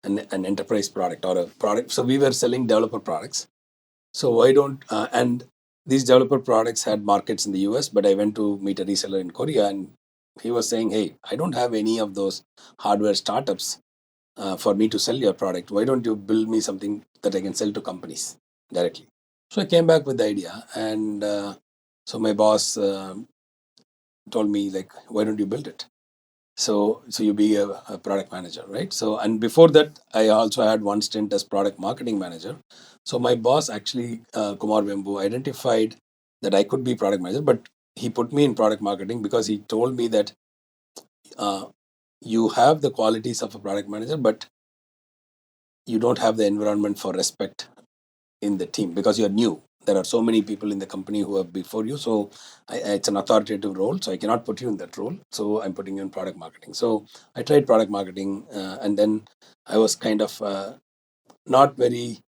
an enterprise product or a product? So we were selling developer products. So why don't, and these developer products had markets in the US, but I went to meet a reseller in Korea and he was saying, hey, I don't have any of those hardware startups for me to sell your product. Why don't you build me something that I can sell to companies directly? So I came back with the idea, and so my boss told me, like, why don't you build it? So you be a product manager, right? So, and before that, I also had one stint as product marketing manager. So my boss actually, Kumar Vembu, identified that I could be product manager, but he put me in product marketing because he told me that you have the qualities of a product manager, but you don't have the environment for respect in the team because you're new. There are so many people in the company who are before you. So it's an authoritative role. So I cannot put you in that role. So I'm putting you in product marketing. So I tried product marketing, and then I was kind of not very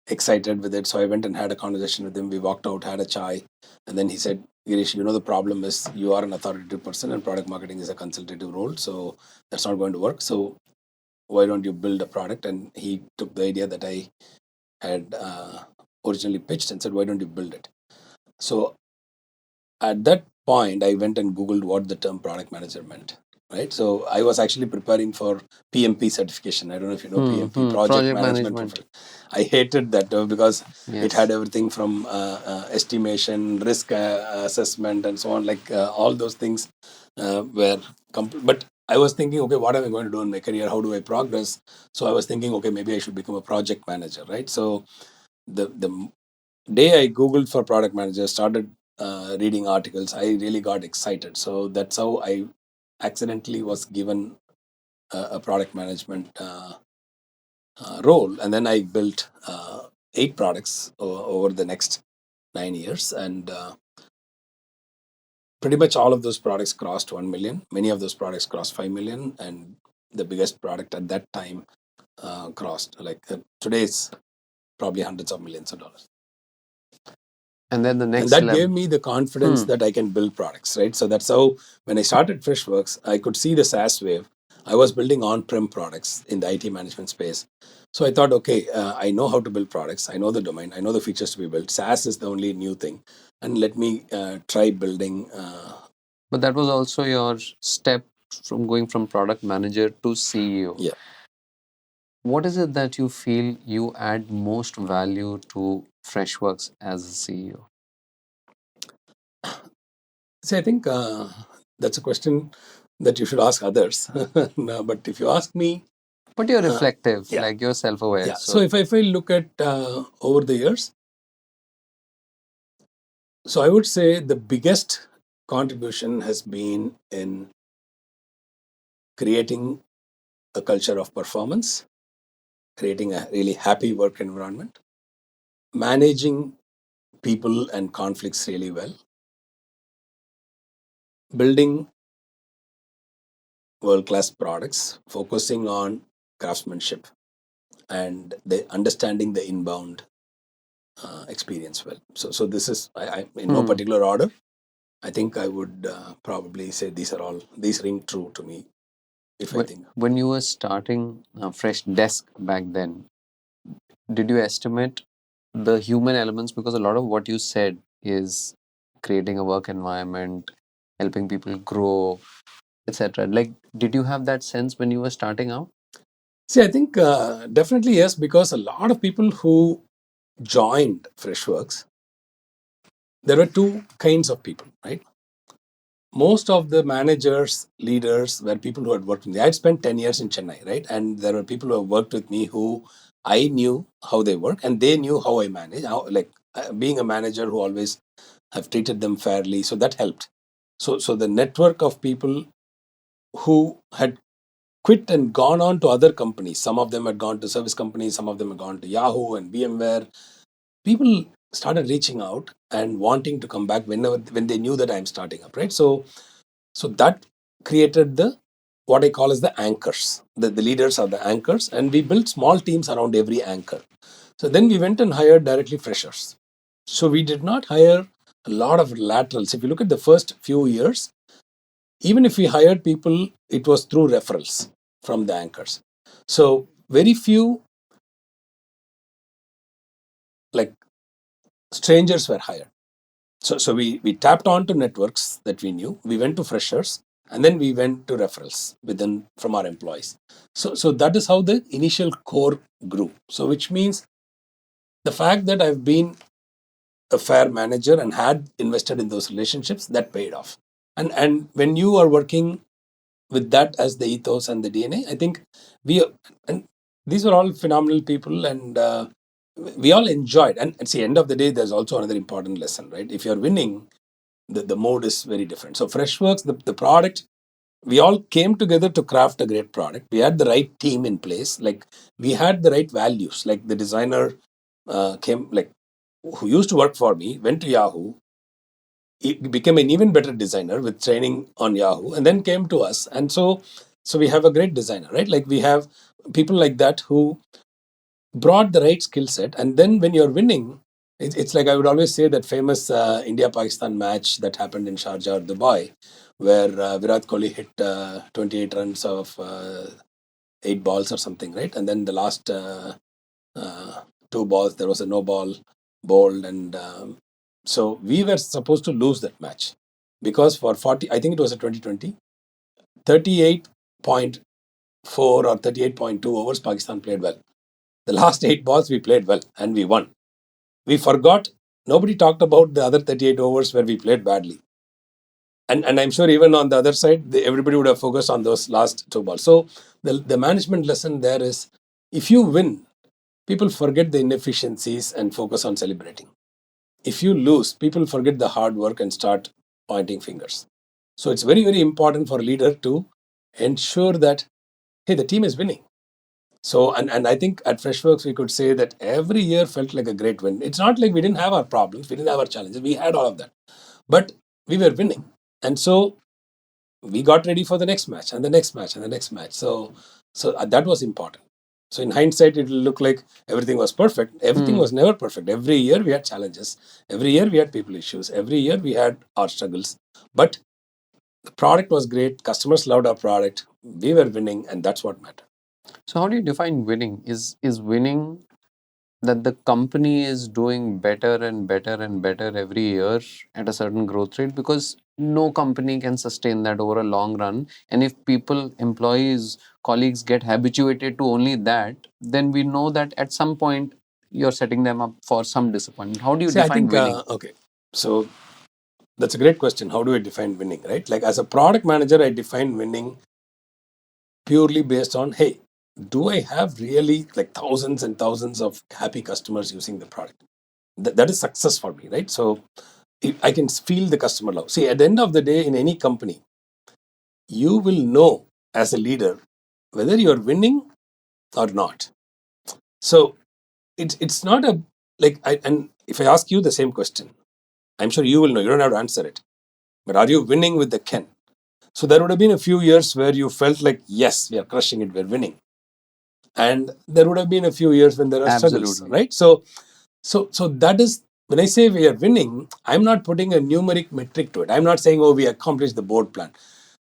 excited with it. So I went and had a conversation with him. We walked out, had a chai, and then he said, Girish, the problem is you are an authoritative person and product marketing is a consultative role. So that's not going to work. So why don't you build a product? And he took the idea that I had originally pitched and said, why don't you build it? So at that point, I went and Googled what the term product manager meant. Right. So I was actually preparing for PMP certification. I don't know if you know PMP, project management. I hated that because it had everything from estimation, risk assessment, and so on. Like all those things were but I was thinking, okay, what am I going to do in my career? How do I progress? So I was thinking, okay, maybe I should become a project manager, right? So the day I Googled for product manager, started reading articles, I really got excited. So that's how I accidentally was given a product management role. And then I built 8 products over the next 9 years. And pretty much all of those products crossed 1 million. Many of those products crossed 5 million. And the biggest product at that time crossed, like today's probably hundreds of millions of dollars. And then the next and that level. gave me the confidence that I can build products, right? So that's how, when I started Freshworks, I could see the SaaS wave. I was building on-prem products in the IT management space. So I thought, okay, I know how to build products. I know the domain. I know the features to be built. SaaS is the only new thing. And let me try building. But that was also your step from going from product manager to CEO. Yeah. What is it that you feel you add most value to Freshworks as a CEO? See, I think that's a question that you should ask others. No, but if you ask me, but you're reflective, yeah. like you're self-aware. Yeah. So if I look at over the years, so I would say the biggest contribution has been in creating a culture of performance, creating a really happy work environment, managing people and conflicts really well, building world-class products, focusing on craftsmanship, and understanding the inbound experience well. So this is, I in no particular order. I think I would probably say these ring true to me. I think when you were starting Fresh Desk back then, did you estimate the human elements? Because a lot of what you said is creating a work environment, helping people grow, etc. Like, did you have that sense when you were starting out? See, I think definitely yes, because a lot of people who joined Freshworks, there were 2 kinds of people, right? Most of the managers, leaders were people who had worked with me. I had spent 10 years in Chennai, right? And there were people who have worked with me who I knew how they work and they knew how I manage. Being a manager who always have treated them fairly. So that helped. So the network of people who had quit and gone on to other companies, some of them had gone to service companies, some of them had gone to Yahoo and VMware. People started reaching out and wanting to come back when they knew that I'm starting up, right? So that created what I call as the anchors. The leaders are the anchors, and we built small teams around every anchor. So then we went and hired directly freshers. So we did not hire a lot of laterals. If you look at the first few years, even if we hired people, it was through referrals from the anchors. So very few strangers were hired. So we tapped onto networks that we knew. We went to freshers, and then we went to referrals from our employees. So that is how the initial core grew. So which means the fact that I've been a fair manager and had invested in those relationships, that paid off. And when you are working with that as the ethos and the DNA, I think we and these were all phenomenal people, and we all enjoyed. And at the end of the day, there's also another important lesson, right? If you're winning, the mode is very different. So Freshworks, the product, we all came together to craft a great product. We had the right team in place, like we had the right values. Like the designer came, like who used to work for me, went to Yahoo, he became an even better designer with training on Yahoo, and then came to us. And so we have a great designer, right? Like we have people like that who brought the right skill set. And then when you're winning, it's like I would always say that famous India-Pakistan match that happened in Sharjah or Dubai, where Virat Kohli hit 28 runs of 8 balls or something, right? And then the last 2 balls, there was a no ball bowled, and so we were supposed to lose that match because for 40, I think it was a 2020, 38.4 or 38.2 overs, Pakistan played well. The last 8 balls we played well and we won. We forgot, nobody talked about the other 38 overs where we played badly. And I'm sure even on the other side, everybody would have focused on those last 2 balls. So the management lesson there is, if you win, people forget the inefficiencies and focus on celebrating. If you lose, people forget the hard work and start pointing fingers. So it's very, very important for a leader to ensure that, hey, the team is winning. So, and I think at Freshworks, we could say that every year felt like a great win. It's not like we didn't have our problems, we didn't have our challenges, we had all of that. But we were winning. And so we got ready for the next match and the next match and the next match. So that was important. So in hindsight, it will look like everything was perfect. Everything was never perfect. Every year we had challenges. Every year we had people issues. Every year we had our struggles. But the product was great. Customers loved our product. We were winning, and that's what mattered. So how do you define winning? Is winning that the company is doing better and better and better every year at a certain growth rate? Because no company can sustain that over a long run. And if people, employees, colleagues get habituated to only that, then we know that at some point you're setting them up for some disappointment. How do you See, I define think, winning? okay. So that's a great question. How do I define winning, right? Like as a product manager, I define winning purely based on, hey, do I have really like thousands and thousands of happy customers using the product? That is success for me, right? So I can feel the customer love. See, at the end of the day, in any company, you will know as a leader whether you're winning or not. So it's not a like and if I ask you the same question, I'm sure you will know. You don't have to answer it. But are you winning with the Ken? So there would have been a few years where you felt like, yes, we are crushing it, we're winning. And there would have been a few years when there are struggles, Absolutely. right? So that is, when I say we are winning, I'm not putting a numeric metric to it. I'm not saying, oh, we accomplished the board plan.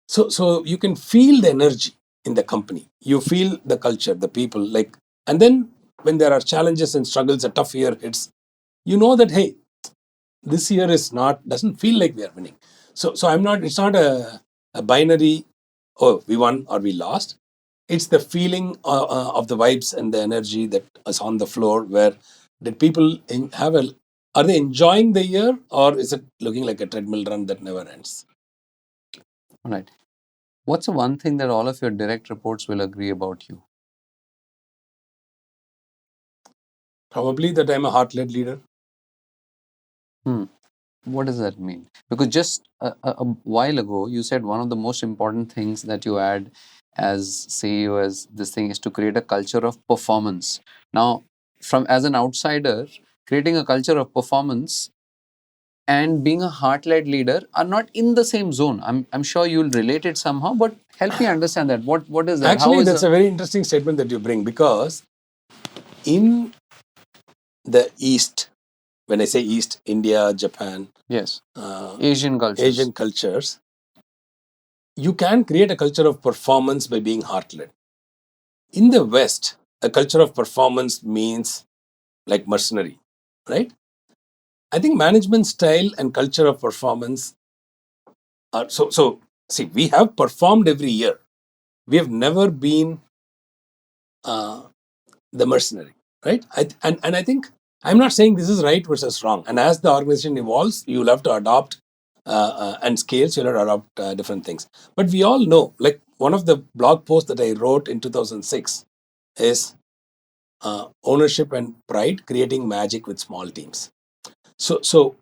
So you can feel the energy in the company. You feel the culture, the people, like, and then when there are challenges and struggles, a tough year hits, you know that, hey, this year doesn't feel like we are winning. So it's not a binary, oh, we won or we lost. It's the feeling of the vibes and the energy that is on the floor, where did people are they enjoying the year, or is it looking like a treadmill run that never ends? All right. What's the one thing that all of your direct reports will agree about you? Probably that I'm a heart-led leader. What does that mean? Because just a while ago, you said one of the most important things that you add as CEO, as this thing, is to create a culture of performance. Now, as an outsider, creating a culture of performance and being a heart-led leader are not in the same zone. I'm sure you'll relate it somehow, but help me understand that. What is that? Actually, that's a very interesting statement that you bring, because in the East, when I say East, India, Japan, Yes, Asian cultures. you can create a culture of performance by being heart-led. In the West, a culture of performance means like mercenary, right? I think management style and culture of performance are so. See, we have performed every year. We have never been the mercenary, right? And I think I'm not saying this is right versus wrong. And as the organization evolves, you'll have to adopt and scales, you'll have to adopt different things. But we all know, like one of the blog posts that I wrote in 2006 is ownership and pride, creating magic with small teams. So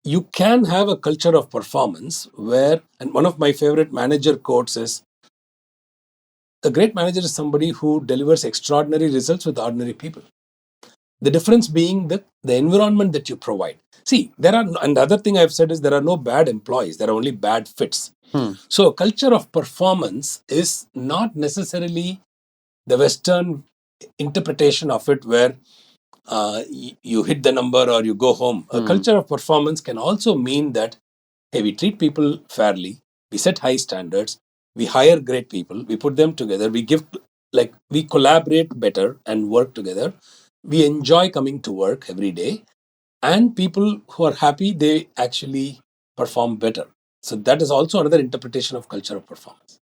you can have a culture of performance where, and one of my favorite manager quotes is, a great manager is somebody who delivers extraordinary results with ordinary people. The difference being the environment that you provide. See, and the other thing I've said is there are no bad employees, there are only bad fits. So a culture of performance is not necessarily the Western interpretation of it where you hit the number or you go home. A culture of performance can also mean that, hey, we treat people fairly, we set high standards, we hire great people, we put them together, we collaborate better and work together. We enjoy coming to work every day, and people who are happy, they actually perform better. So that is also another interpretation of culture of performance.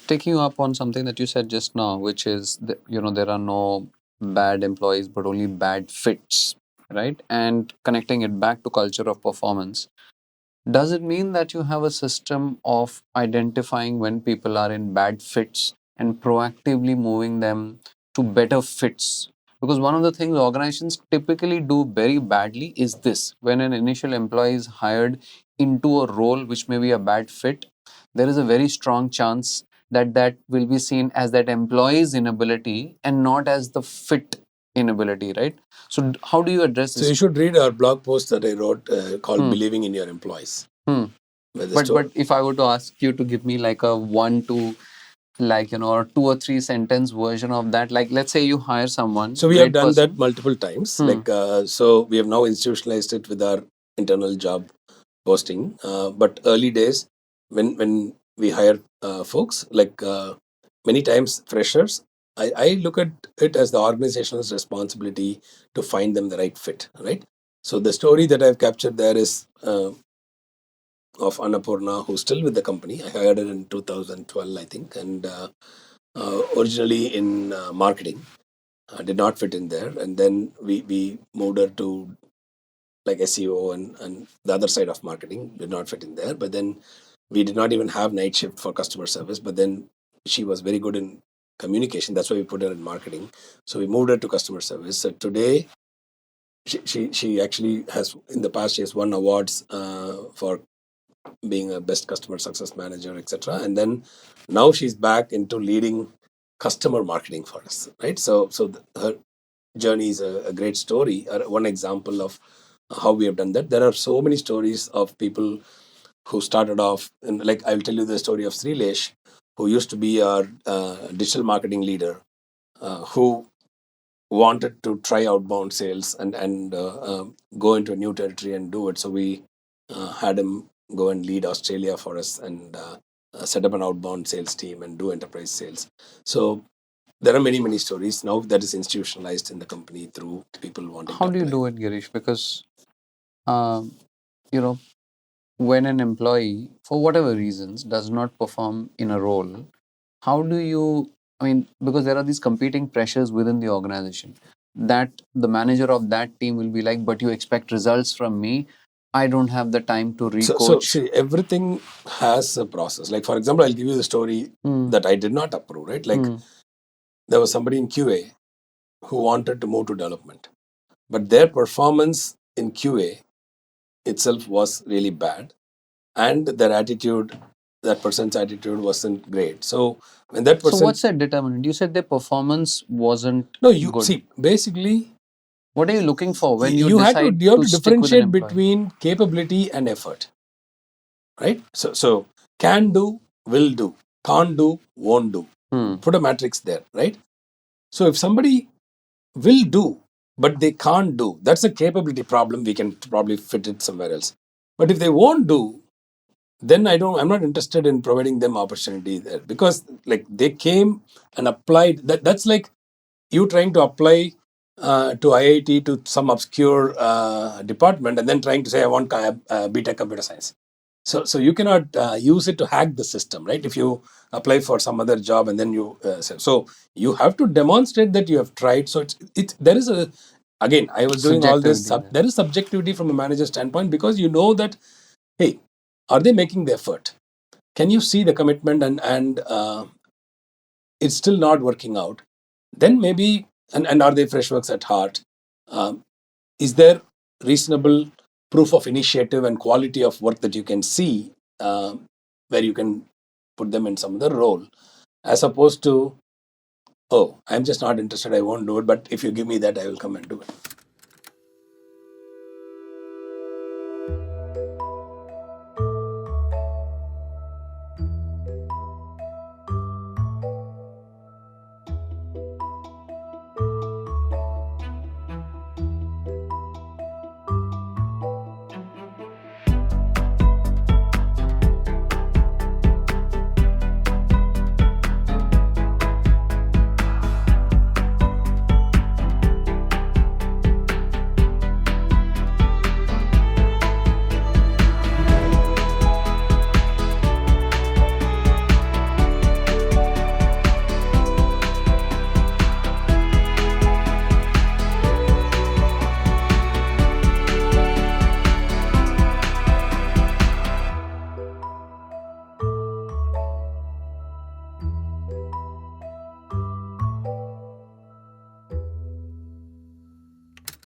Taking you up on something that you said just now, which is that, there are no bad employees but only bad fits, right? And connecting it back to culture of performance, does it mean that you have a system of identifying when people are in bad fits and proactively moving them to better fits? Because one of the things organizations typically do very badly is this: when an initial employee is hired into a role which may be a bad fit, there is a very strong chance that that will be seen as that employee's inability and not as the fit inability, right? So how do you address So this? you should read our blog post that I wrote called Believing in Your Employees. But if I were to ask you to give me like a one to, or 2 or 3 sentence version of that, like let's say you hire someone. So we have great done person. that multiple times. So we have now institutionalized it with our internal job posting. But early days, when we hire folks, many times freshers, I look at it as the organization's responsibility to find them the right fit, right? So the story that I've captured there is of Annapurna, who's still with the company. I hired her in 2012, I think, and originally in marketing. Did not fit in there, and then we moved her to like SEO and the other side of marketing. Did not fit in there, but then we did not even have night shift for customer service, but then she was very good in communication, that's why we put her in marketing. So we moved her to customer service. So today she actually has, in the past, she has won awards for being a best customer success manager, etc. And then now she's back into leading customer marketing for us, right? So her journey is a great story, one example of how we have done that. There are so many stories of people who started off, and like I'll tell you the story of Srilesh, who used to be our digital marketing leader, who wanted to try outbound sales and go into a new territory and do it. So we had him go and lead Australia for us and set up an outbound sales team and do enterprise sales. So there are many stories now that is institutionalized in the company through people wanting. How do you do it, Girish? Because you know, when an employee, for whatever reasons, does not perform in a role, how do you? I mean, because there are these competing pressures within the organization, that the manager of that team will be like, "But you expect results from me. I don't have the time to So recoach." see, everything has a process. Like, for example, I'll give you the story that I did not approve, right? Like, there was somebody in QA who wanted to move to development, but their performance in QA itself was really bad, and their attitude, that person's attitude wasn't great. So when that person, So what's that determinant? You said their performance wasn't no, you good. see, basically, What are you looking for when you have decide to stick with an differentiate employee? between capability and effort, right? So can do, will do, can't do, won't do. Put a matrix there, right? So if somebody will do but they can't do, that's a capability problem. We can probably fit it somewhere else. But if they won't do, then I'm not interested in providing them opportunity there, because like they came and applied. That's like you trying to apply to IIT, to some obscure department, and then trying to say I want BTech computer science. So you cannot use it to hack the system, right? If you apply for some other job and then you so you have to demonstrate that you have tried. So it's there is a, again, I was doing all this. Subjectivity. There is subjectivity from a manager standpoint, because you know that, hey, are they making the effort? Can you see the commitment, and it's still not working out? Then maybe, and are they Freshworks at heart? Um, is there reasonable proof of initiative and quality of work that you can see, where you can put them in some other role, as opposed to, oh, I'm just not interested, I won't do it, but if you give me that, I will come and do it.